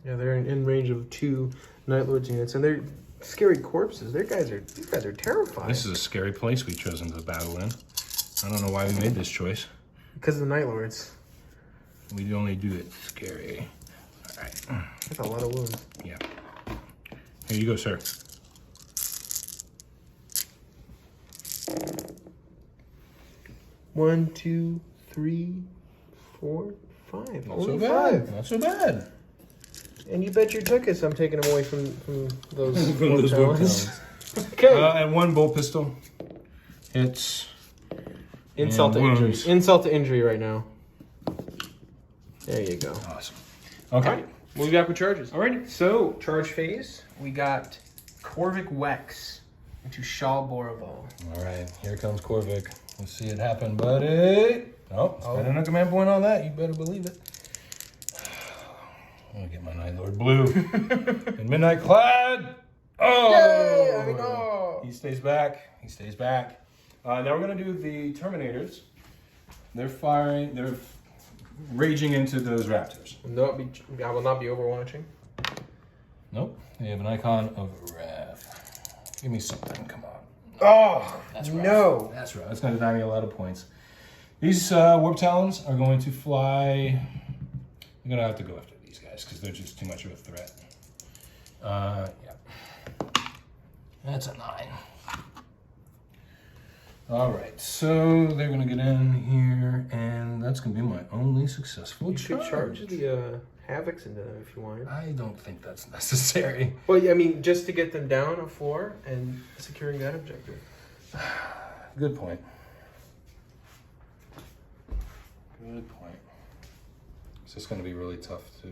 Yeah, they're in range of 2 Night Lords units, and they're scary corpses. These guys are terrifying. This is a scary place we've chosen to battle in. I don't know why we made this choice. Because of the Night Lords. We only do it scary. All right. That's a lot of wounds. Yeah. Here you go, sir. One, 2, 3, 4, 5. Not Only so bad. 5. Not so bad. And you bet your tuchus I'm taking them away from those From those warp talons. talons. Okay. And 1 bolt pistol. Hits. Insult to and injury. wounds. Insult to injury right now. There you go. Awesome. Okay. All right. We'll be back with charges. Alrighty. So, charge phase. We got Corvic Wex into Shal Boroval. All right. Here comes Corvic. Let's see it happen, buddy. Oh, spending a command point on that. You better believe it. I'm going to get my Night Lord Blue. And Midnight Clad. Oh! Yay! I mean, oh! He stays back. He stays back. Now we're going to do the Terminators. They're firing. They're raging into those Raptors. I will not be overwatching. Nope. They have an icon of Wrath. Give me something. Come on. Oh! That's Wrath. No! That's right. That's going to deny me a lot of points. These Warp Talons are going to fly. I'm going to have to go after these guys because they're just too much of a threat. Yeah. That's a 9. All right, so they're gonna get in here, and that's gonna be my only successful You could charge the Havocs into them if you wanted. I don't think that's necessary. Well, I mean, just to get them down a floor and securing that objective. Good point. Good point. It's just gonna be really tough to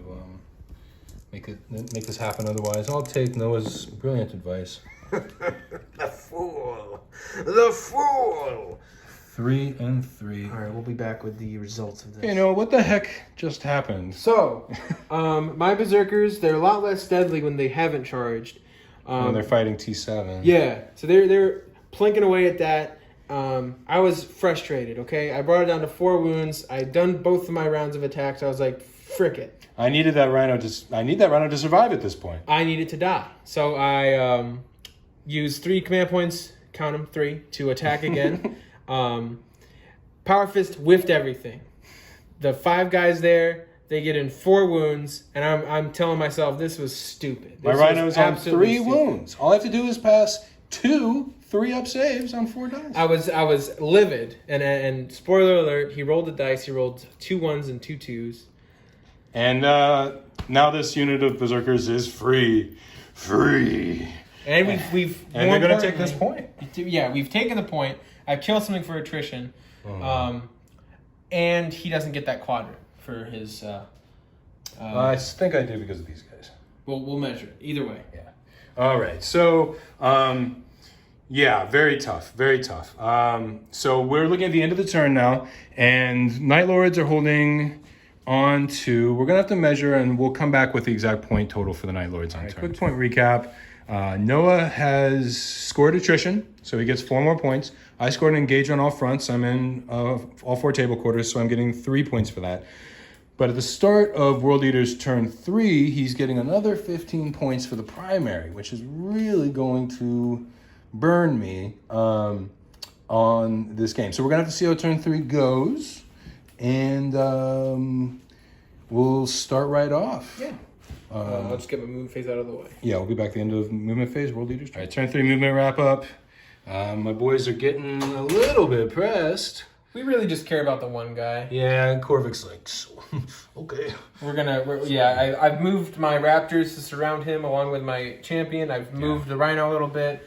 make this happen. Otherwise, I'll take Noah's brilliant advice. The fool! The fool! 3 and 3. All right, we'll be back with the results of this. You know, what the heck just happened? So, my Berserkers, they're a lot less deadly when they haven't charged. When they're fighting T7. Yeah, so they're plinking away at that. I was frustrated, okay? I brought it down to 4 wounds. I'd done both of my rounds of attacks. I was like, frick it. I need that rhino to survive at this point. I needed to die. So I used 3 command points, count them, 3, to attack again. Power Fist whiffed everything. the 5 guys there, they get in 4 wounds, and I'm telling myself this was stupid. My rhino's on 3 wounds. All I have to do is pass 2 3-up saves on 4 dice. I was livid, and spoiler alert, he rolled the dice. He rolled 2 1s and 2 2s. And now this unit of berserkers is free. And we've and they're going to take this point. Yeah, we've taken the point. I've killed something for attrition, and he doesn't get that quadrant for his. I think I do because of these guys. We'll measure it either way. Yeah. All right. So, yeah, very tough. Very tough. So we're looking at the end of the turn now, and Night Lords are holding on to. We're going to have to measure, and we'll come back with the exact point total for the Night Lords on turn. Quick point recap. Noah has scored attrition, so he gets 4 more points. I scored an engage on all fronts. I'm in all 4 table quarters, so I'm getting 3 points for that. But at the start of World Eater's turn 3, he's getting another 15 points for the primary, which is really going to burn me on this game. So we're going to have to see how turn 3 goes, and we'll start right off. Yeah. I'll just get my movement phase out of the way. Yeah, we'll be back at the end of movement phase, World Eater's turn. All right, turn 3 movement wrap up. My boys are getting a little bit pressed. We really just care about the one guy. Yeah, and Korvik's like, okay. I've moved my raptors to surround him along with my champion. I've moved the rhino a little bit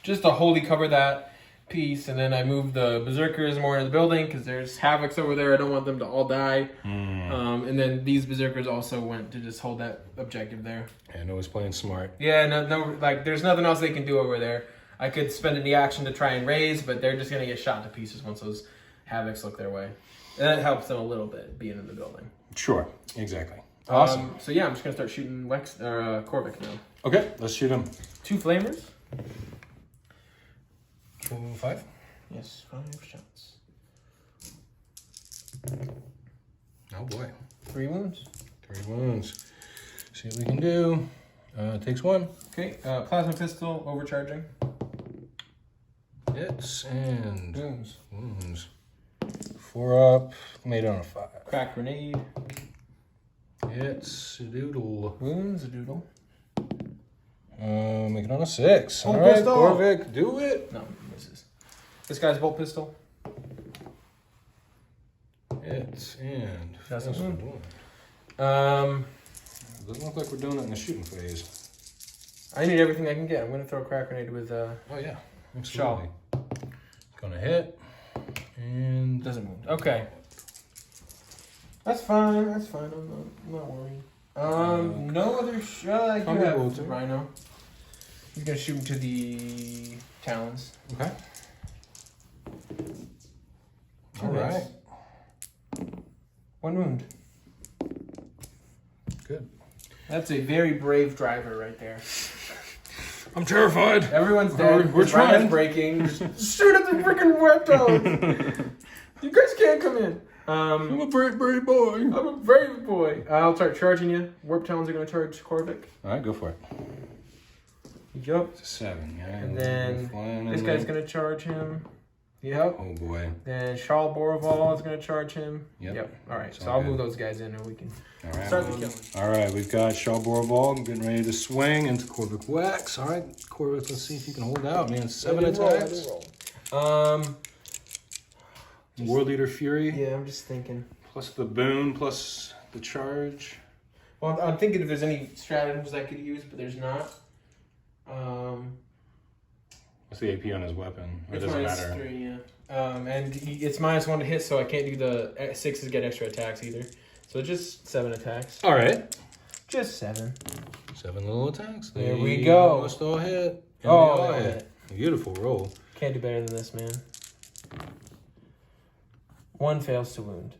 just to wholly cover that piece. And then I moved the berserkers more into the building because there's havocs over there. I don't want them to all die. And then these berserkers also went to just hold that objective there. Yeah, Noah's playing smart. Yeah, no, like there's nothing else they can do over there. I could spend any action to try and raise, but they're just going to get shot to pieces once those havocs look their way. And that helps them a little bit being in the building. Sure, exactly. Awesome. So yeah, I'm just going to start shooting Korvik now. Okay, let's shoot him. 2 flamers. 5? Yes, 5 shots. Oh boy. 3 wounds. 3 wounds. See what we can do. Takes 1. Okay, plasma pistol, overcharging. Hits and Wounds. 4 up, made on a 5. Crack grenade. Hits a doodle. Wounds, a doodle. Make it on a 6. Bolt All right, pistol. Korvik, do it. No, misses. This guy's bolt pistol. Hits and Doesn't what else wound. we doing? Doesn't look like we're doing it in the shooting phase. I need everything I can get. I'm going to throw a crack grenade with Oh yeah, Shaw. absolutely. Gonna hit and Doesn't wound. Okay. That's fine. I'm not worried. No other shot. I do Thunder have bolter. Rhino. He's going to shoot him to the talons. okay. Two All hits. right, 1 wound. good. That's a very brave driver right there. I'm terrified. Everyone's dead. We're His rhino's trying. breaking. Just shoot at the freaking reptiles. You guys can't come in. I'm a brave boy. I'm a brave boy. I'll start charging you. Warp talons are going to charge Korvik. All right, go for it. Yup. It's a 7. Yeah, And then this guy's going to charge him. Yep. Oh boy. Then Charles Boroval is going to charge him. Yep. All right. It's So all I'll good. move those guys in and we can All right. start the killing. All right, we've got Shaw Boroval getting ready to swing into Korvik Wax. All right, Korvik, let's see if you can hold out, man. 7 attacks. World Eater Fury. Yeah, I'm just thinking. Plus the boon, plus the charge. Well, I'm thinking if there's any stratagems I could use, but there's not. What's the AP on his weapon? It It's doesn't minus matter. 3, yeah. And it's -1 to hit, so I can't do the 6s to get extra attacks either. So just 7 attacks. All right. Just 7. 7 little attacks. There They we go. Almost all hit. And Oh, they all they all hit. Beautiful roll. Can't do better than this, man. 1 fails to wound.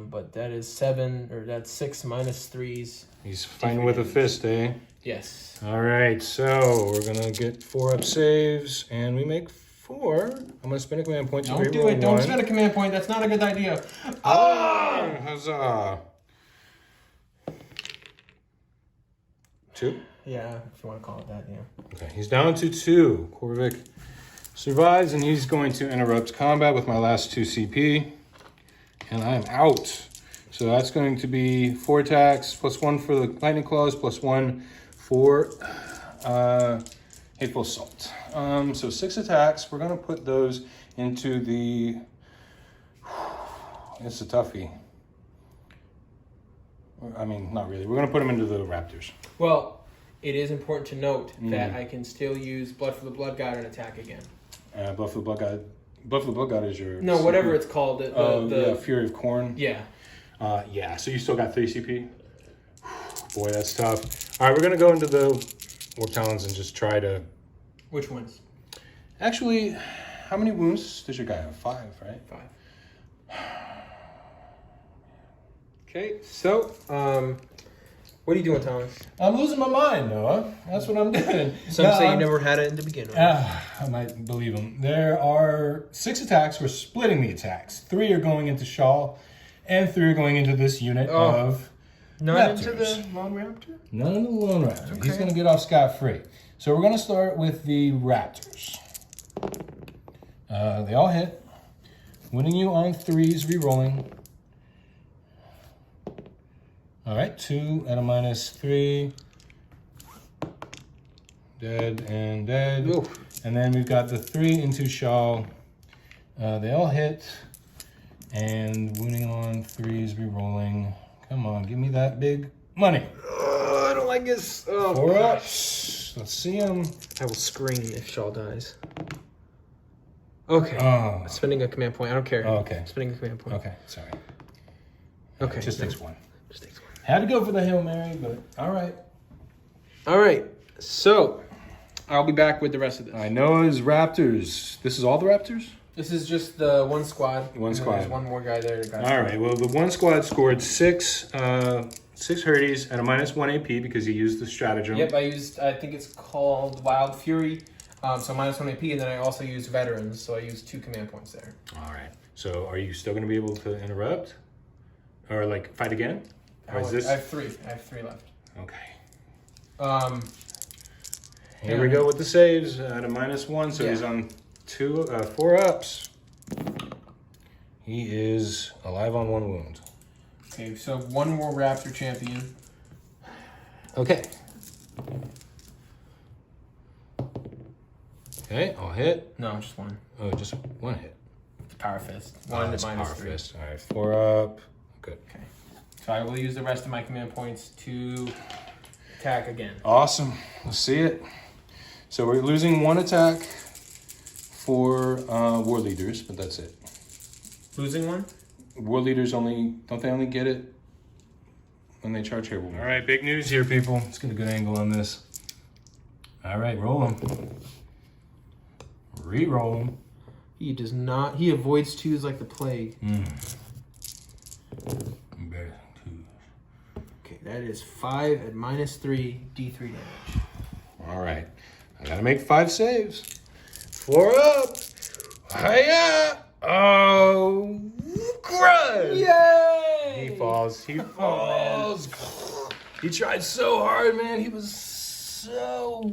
But that is 7, or that's 6 minus 3s. He's fighting with a fist, eh? Yes. All right, so we're gonna get 4-up saves, and we make 4. I'm gonna spend a command point to Don't do reroll it. Don't 1. spend a command point. That's not a good idea. Ah! Huzzah! 2. Yeah, if you want to call it that, yeah. Okay, he's down to 2. Korvik survives, and he's going to interrupt combat with my last 2 CP. And I am out. So that's going to be 4 attacks, +1 for the lightning claws, +1 for hateful assault. So 6 attacks. We're going to put those into the... It's a toughie. I mean, not really. We're going to put them into the raptors. Well, it is important to note that I can still use Blood for the Blood God and attack again. Blood for the Blood God. Blood for the Blood God is your... No, whatever it's called. The Fury of Corn. Yeah. Yeah, so you still got 3 CP? Boy, that's tough. All right, we're going to go into the Warp Talons and just try to... Which ones? Actually, how many wounds does your guy have? 5, right? 5. Okay, so, what are you doing, Thomas? I'm losing my mind, Noah. That's what I'm doing. Some say you never had it to begin with. I might believe him. There are 6 attacks. We're splitting the attacks. 3 are going into Shaw, and 3 are going into this unit of None raptors. into the Lone Raptor? None into the Lone Raptor. Okay. He's going to get off scot-free. So we're going to start with the Raptors. They all hit. Winning you on 3s, re-rolling. All right, 2 at a -3. Dead and dead. Oof. And then we've got the 3 into Shaw. They all hit. And winning on 3s, re-rolling. Come on, give me that big money. I don't like this. 4 ups. Let's see him. I will scream if Shaw dies. Okay. Oh, Spending a command point. I don't care. okay. Spending a command point. Okay, sorry. Okay. Just takes 1. Just takes 1. Had to go for the Hail Mary, but all right. All right. So, I'll be back with the rest of this. I know his Raptors. This is all the Raptors? This is just the one squad. One and squad. There's one more guy there. All right. Well, the one squad scored 6 Hurdies at a -1 AP because he used the stratagem. Yep, I think it's called Wild Fury. So -1 AP, and then I also used Veterans, so I used 2 command points there. All right. So are you still going to be able to interrupt? Or, like, fight again? Or is this... I have 3. I have 3 left. Okay. Here we go with the saves at a -1, so he's on 4 ups. He is alive on 1 wound. Okay, so 1 more Raptor champion. Okay. Okay, I'll hit. No, just 1. Oh, just 1 hit. Power Fist. 1 that's to Power -3. Fist. All right, 4 up. Good. Okay. So I will use the rest of my command points to attack again. Awesome. Let's see it. So we're losing 1 attack for war leaders, but that's it. Losing 1? War leaders don't they only get it when they charge here? All right, big news here, people. Let's get a good angle on this. All right, roll him. Re-roll him. He does not. He avoids 2s like the plague. Okay, that is 5 at -3 D3 damage. All right. I gotta make 5 saves. 4 up. Hiya! Oh, crud! Yay! He falls. He falls. He tried so hard, man. He was so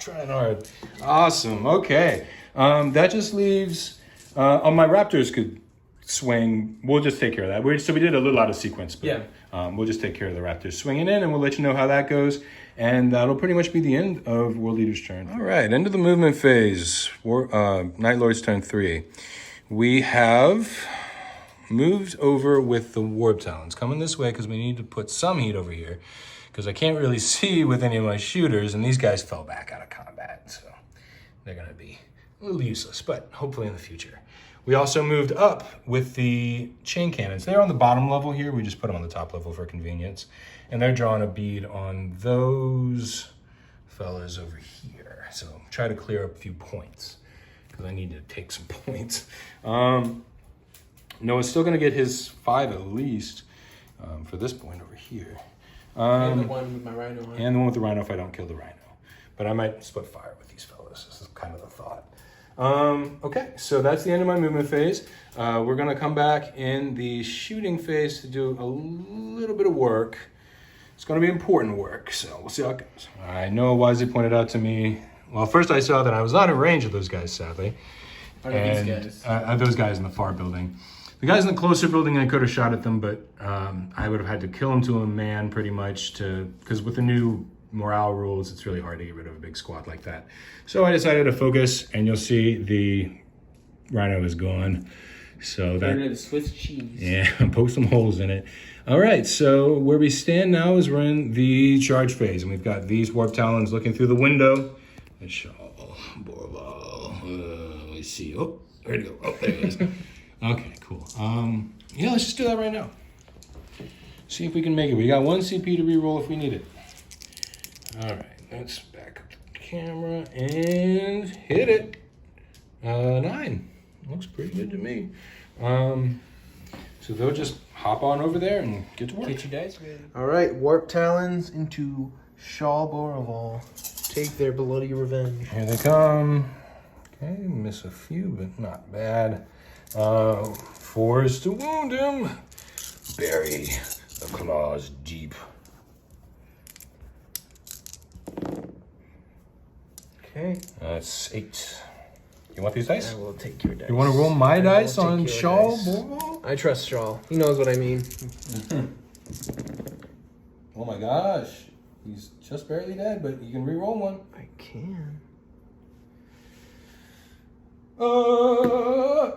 trying hard. Awesome. Okay. That just leaves. My Raptors could swing. We'll just take care of that. So we did a little out of sequence, but we'll just take care of the Raptors swinging in, and we'll let you know how that goes. And that'll pretty much be the end of War Leader's turn. All right, end of the movement phase. Night Lord's turn 3. We have moved over with the Warp Talons. Coming this way because we need to put some heat over here because I can't really see with any of my shooters, and these guys fell back out of combat, so they're going to be a little useless, but hopefully in the future. We also moved up with the chain cannons. They're on the bottom level here. We just put them on the top level for convenience. And they're drawing a bead on those fellas over here. So try to clear up a few points because I need to take some points. Noah's still going to get his 5 at least for this point over here. And the one with my rhino on. And the one with the rhino if I don't kill the rhino. But I might split fire with these fellas. This is kind of the thought. Okay, so that's the end of my movement phase. We're going to come back in the shooting phase to do a little bit of work. It's going to be important work, so we'll see how it goes. I know wisely pointed out to me, well, first I saw that I was not in range of those guys, sadly. What are these guys? Those guys in the far building. The guys in the closer building, I could have shot at them, but I would have had to kill them to a man pretty much because with the new morale rules, it's really hard to get rid of a big squad like that. So I decided to focus, and you'll see the rhino is gone. So that the Swiss cheese. yeah, poke some holes in it. All right, so where we stand now is we're in the charge phase, and we've got these warp talons looking through the window. And let me see. Oh, where'd it go? Oh, there it is. Okay, cool. Yeah, let's just do that right now. See if we can make it. We got 1 CP to reroll if we need it. All right, let's back up the camera and hit it. 9. Looks pretty good to me. So they'll just hop on over there and get to work. Get your dice ready. All right, warp talons into Shaw Boroval. Take their bloody revenge. Here they come. Okay, miss a few, but not bad. 4s to wound him. Bury the claws deep. Okay. That's 8. You want these dice? I will take your dice. You want to roll my dice take on your Shaw dice. Boroval? I trust Shaw. He knows what I mean. Oh my gosh. He's just barely dead, but you can re-roll one. I can. Ah!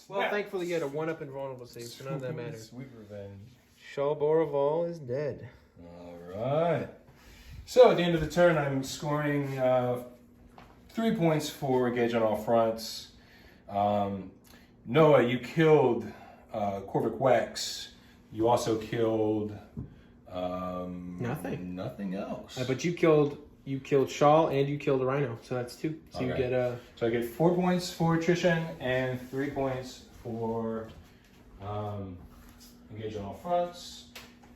Well, thankfully you had a 1-up and vulnerable save, so none of that matters. Sweet revenge. Shaw Boroval is dead. All right. So at the end of the turn, I'm scoring 3 points for engage on all fronts. Noah, you killed Corvic Wex. You also killed Nothing. Nothing else. But you killed Shaw and you killed a rhino, so that's 2. So you Okay. get So I get 4 points for attrition and 3 points for engage on all fronts.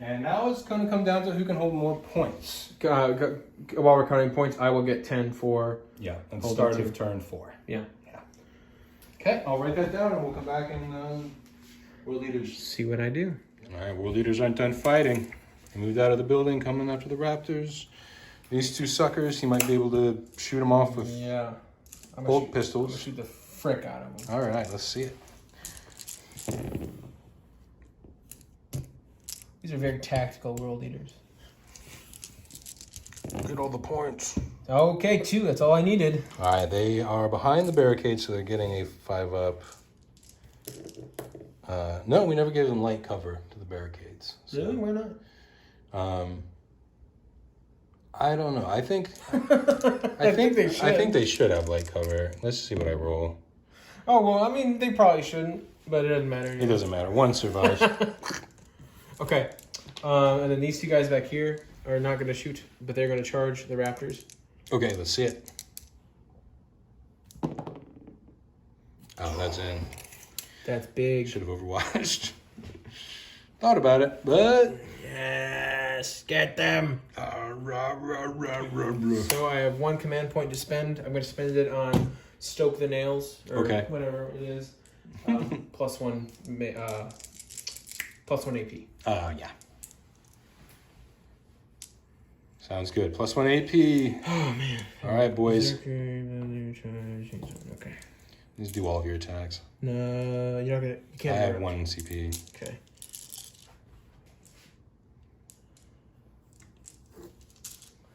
And now it's going to come down to who can hold more points. while we're counting points, I will get 10 for. Yeah, at the Hold start on to. of turn 4. Yeah. Okay, I'll write that down and we'll come back and world leaders. See what I do. All right, world leaders aren't done fighting. They moved out of the building, coming after the raptors. These 2 suckers, he might be able to shoot them off with Yeah. bolt pistols. shoot the frick out of them. All right, let's see it. These are very tactical world leaders. Get all the points. Okay, 2. That's all I needed. All right, they are behind the barricade, so they're getting a 5-up. No, we never gave them light cover to the barricades. So, Really? Why not? I don't know. I think I think they should. I think they should have light cover. Let's see what I roll. Oh, well, I mean, they probably shouldn't, but it doesn't matter. It doesn't matter. 1 survives. Okay. And then these 2 guys back here are not going to shoot, but they're going to charge the raptors. Okay, let's see it. Oh, that's in. That's big. Should have overwatched. Thought about it, but Yes, get them. So I have 1 command point to spend. I'm going to spend it on stoke the nails or Okay. whatever it is. plus 1 AP. yeah. Sounds good. Plus 1 AP. Oh man. All right, boys. Okay. Let's do all of your attacks. No, you're not gonna. You I can't. have do it. 1 CP. Okay.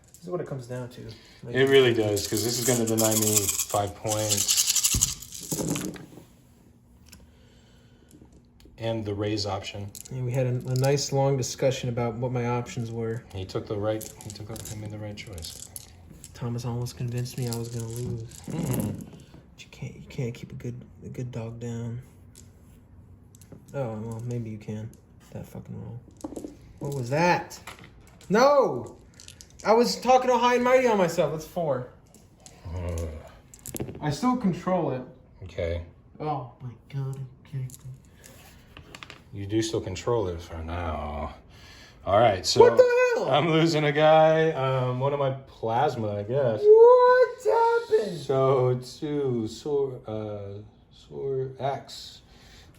This is what it comes down to. Like, It really does, because this is going to deny me 5 points. And the raise option. yeah, we had a nice long discussion about what my options were. He made the right choice. Thomas almost convinced me I was gonna lose. Mm-hmm. But you can't keep a good dog down. Oh well, maybe you can. That fucking roll. What was that? No, I was talking all high and mighty on myself. That's 4. I still control it. Okay. Oh my god. Okay. You do still control it for now. All right, so What the hell? I'm losing a guy. One of my plasma, I guess. What happened? So 2 sword axe.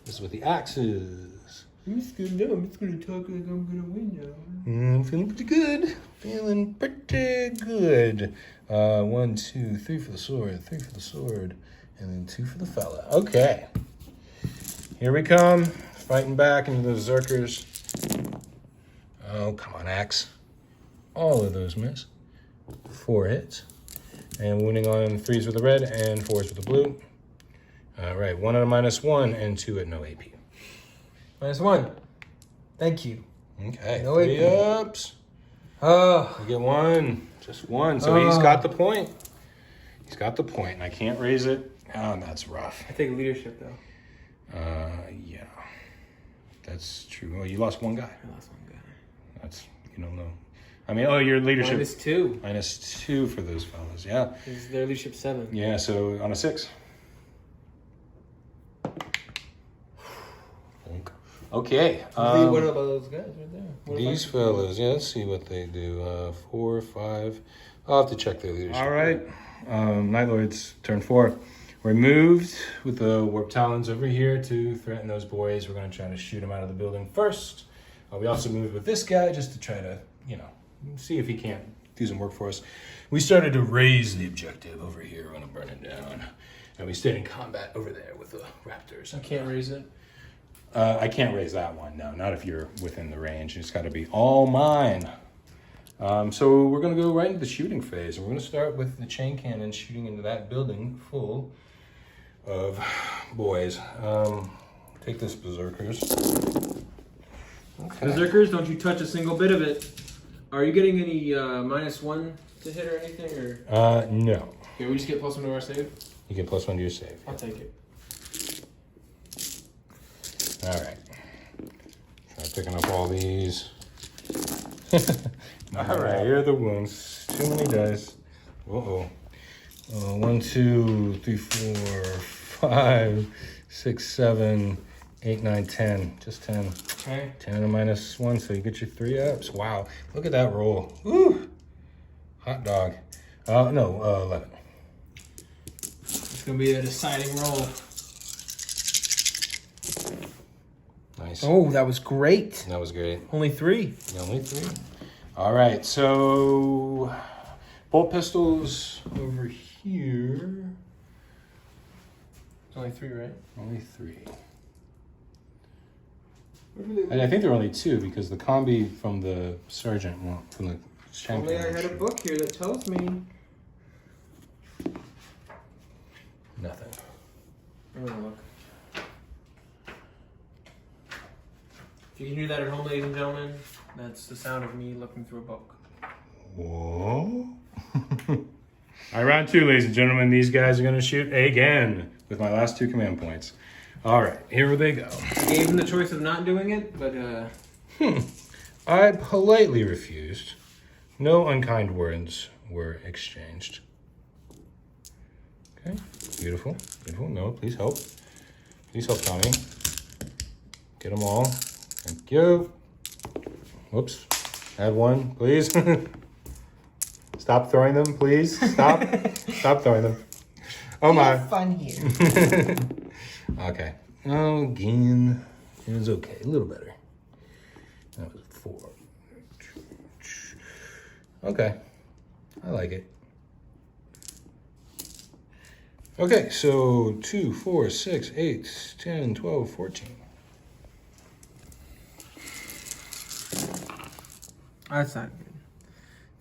This is what the axe is. I'm just gonna talk like I'm gonna win now. I'm feeling pretty good. Feeling pretty good. 1, 2, 3 for the sword, 3 for the sword, and then 2 for the fella. Okay. Here we come. Fighting back into those Zerkers. Oh, come on, Axe. All of those miss. 4 hits. And wounding on 3s with the red and 4s with the blue. All right, 1 at a -1 and 2 at no AP. -1. Thank you. Okay, No 3 AP. ups. Oh, We get 1, just 1. So he's got the point. He's got the point, and I can't raise it. Oh, that's rough. I take leadership though. Yeah, that's true. Oh, you lost 1 guy. I lost 1 guy. That's, you don't know. I mean, oh, your leadership. -2. -2 for those fellas, yeah. Is their leadership 7? Yeah, so on a 6. Okay. What about those guys right there? What These fellas, yeah, let's see what they do. 4, 5. I'll have to check their leadership. All right. Night Lords, turn 4. We're moved with the Warp Talons over here to threaten those boys. We're going to try to shoot them out of the building first. We also moved with this guy just to try to, see if he can't do some work for us. We started to raise the objective over here. We're going to burn it down. And we stayed in combat over there with the Raptors. I can't raise it. I can't raise that one. No, not if you're within the range. It's got to be all mine. So we're going to go right into the shooting phase. And we're going to start with the chain cannon shooting into that building full of boys. Take this, Berserkers. Okay. Berserkers, don't you touch a single bit of it. Are you getting any -1 to hit or anything? Or No. Okay, we just get +1 to our save? You get +1 to your save. I'll take it. All right. Try picking up all these. All right, here are the wounds. Too many dice. Uh-oh. 1, 2, 3, 4, 5, 6, 7, 8, 9, 10. Just 10. Okay. 10 and a -1, so you get your 3 ups. Wow. Look at that roll. Woo! Hot dog. No, 11. It's going to be a deciding roll. Nice. Oh, that was great. That was great. Only 3. Only 3. All right, so bolt pistols over here. It's only 3, right? Only 3. And I think there are only 2 because the combi from the sergeant, from the champion. Only I had a book here that tells me. Nothing. I'm gonna look. If you can hear that at home, ladies and gentlemen, that's the sound of me looking through a book. Whoa. All right, round 2, ladies and gentlemen. These guys are going to shoot again with my last 2 command points. All right, here they go. I gave him the choice of not doing it, but I politely refused. No unkind words were exchanged. Okay, beautiful, beautiful. No, please help. Please help Tommy. Get them all. Thank you. Whoops. Add 1, please. Stop throwing them, please. Stop. Stop throwing them. Oh my. fun here. Okay. Oh, again. It was okay. A little better. That was 4. Okay. I like it. Okay, so 2, 4, 6, 8, 10, 12, 14. That's not good.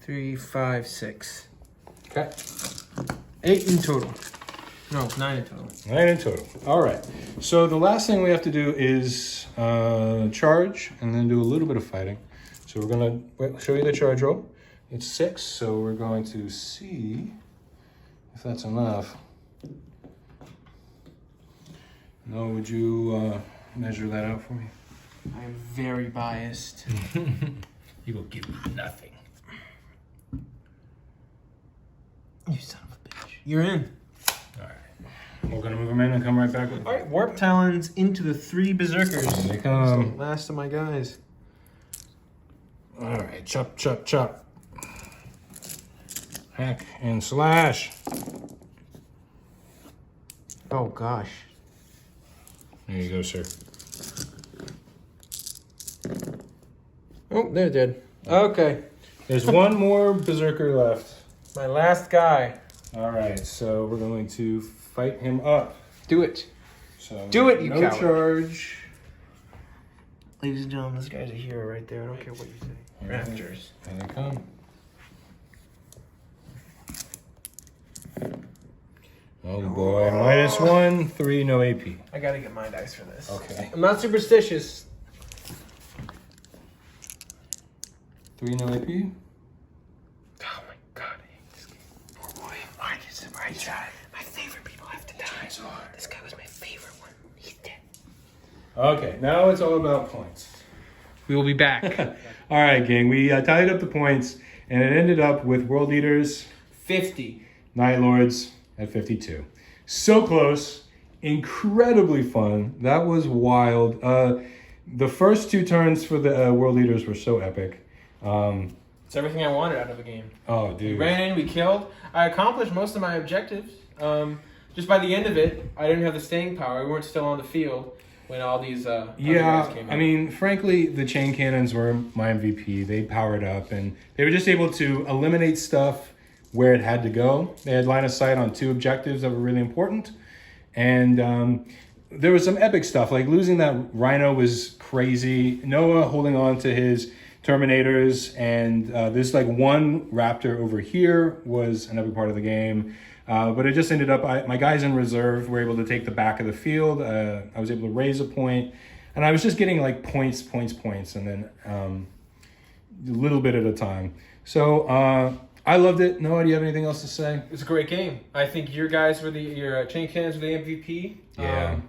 3, 5, 6. Okay. 8 in total. No, 9 in total. 9 in total. All right. So the last thing we have to do is charge and then do a little bit of fighting. So we're going to show you the charge roll. It's 6, so we're going to see if that's enough. No, would you measure that out for me? I am very biased. You will give me nothing. You son of a bitch. You're in. All right. We're going to move them in and come right back with All right, Warp Talons into the 3 Berserkers. Here they come. Last of my guys. All right. Chop, chop, chop. Hack and slash. Oh, gosh. There you go, sir. Oh, they're dead. Okay. There's one more Berserker left. My last guy. All right, so we're going to fight him up. Do it. So Do it, you no coward. charge. Ladies and gentlemen, this guy's a hero right there. I don't care what you say. Raptors. And they come. Oh boy, -1, 3, no AP. I gotta get my dice for this. Okay. I'm not superstitious. 3, no AP. Oh my god, I hate this game. Poor boy. Why did somebody die? My favorite people have to die. This guy was my favorite one. He's dead. Okay, now it's all about points. We will be back. All right, gang, we tallied up the points, and it ended up with World Leaders, 50. Night Lords at 52. So close, incredibly fun. That was wild. The first 2 turns for the World Leaders were so epic. It's everything I wanted out of a game. Oh, We dude. ran in, we killed. I accomplished most of my objectives. Just by the end of it, I didn't have the staying power. We weren't still on the field when all these other guys came in. I mean, frankly, the chain cannons were my MVP. They powered up, and they were just able to eliminate stuff where it had to go. They had line of sight on 2 objectives that were really important, and there was some epic stuff. Like losing that Rhino was crazy. Noah holding on to his Terminators, and this like one Raptor over here was an epic part of the game. But it just ended up, my guys in reserve were able to take the back of the field. I was able to raise a point, and I was just getting like points, and then a little bit at a time. So I loved it. Noah, do you have anything else to say? It's a great game. I think your guys were your chain cannons were the MVP. Yeah.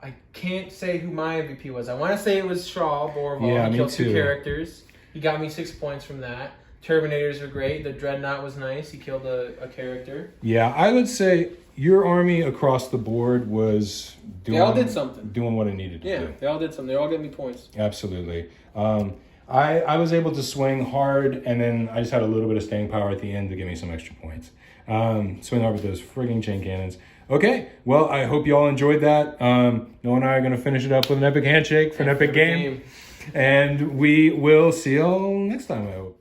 I can't say who my MVP was. I want to say it was Shaw Borval. Yeah, he me killed too. 2 characters. He got me 6 points from that. Terminators were great. The Dreadnought was nice. He killed a character. Yeah, I would say your army across the board was doing, They all did something. doing what it needed to Yeah, do. they all did something. They all gave me points. Absolutely. I was able to swing hard, and then I just had a little bit of staying power at the end to give me some extra points. Swing hard with those frigging chain cannons. Okay, well, I hope you all enjoyed that. Noah and I are going to finish it up with an epic handshake for an epic game. And we will see you all next time, I hope.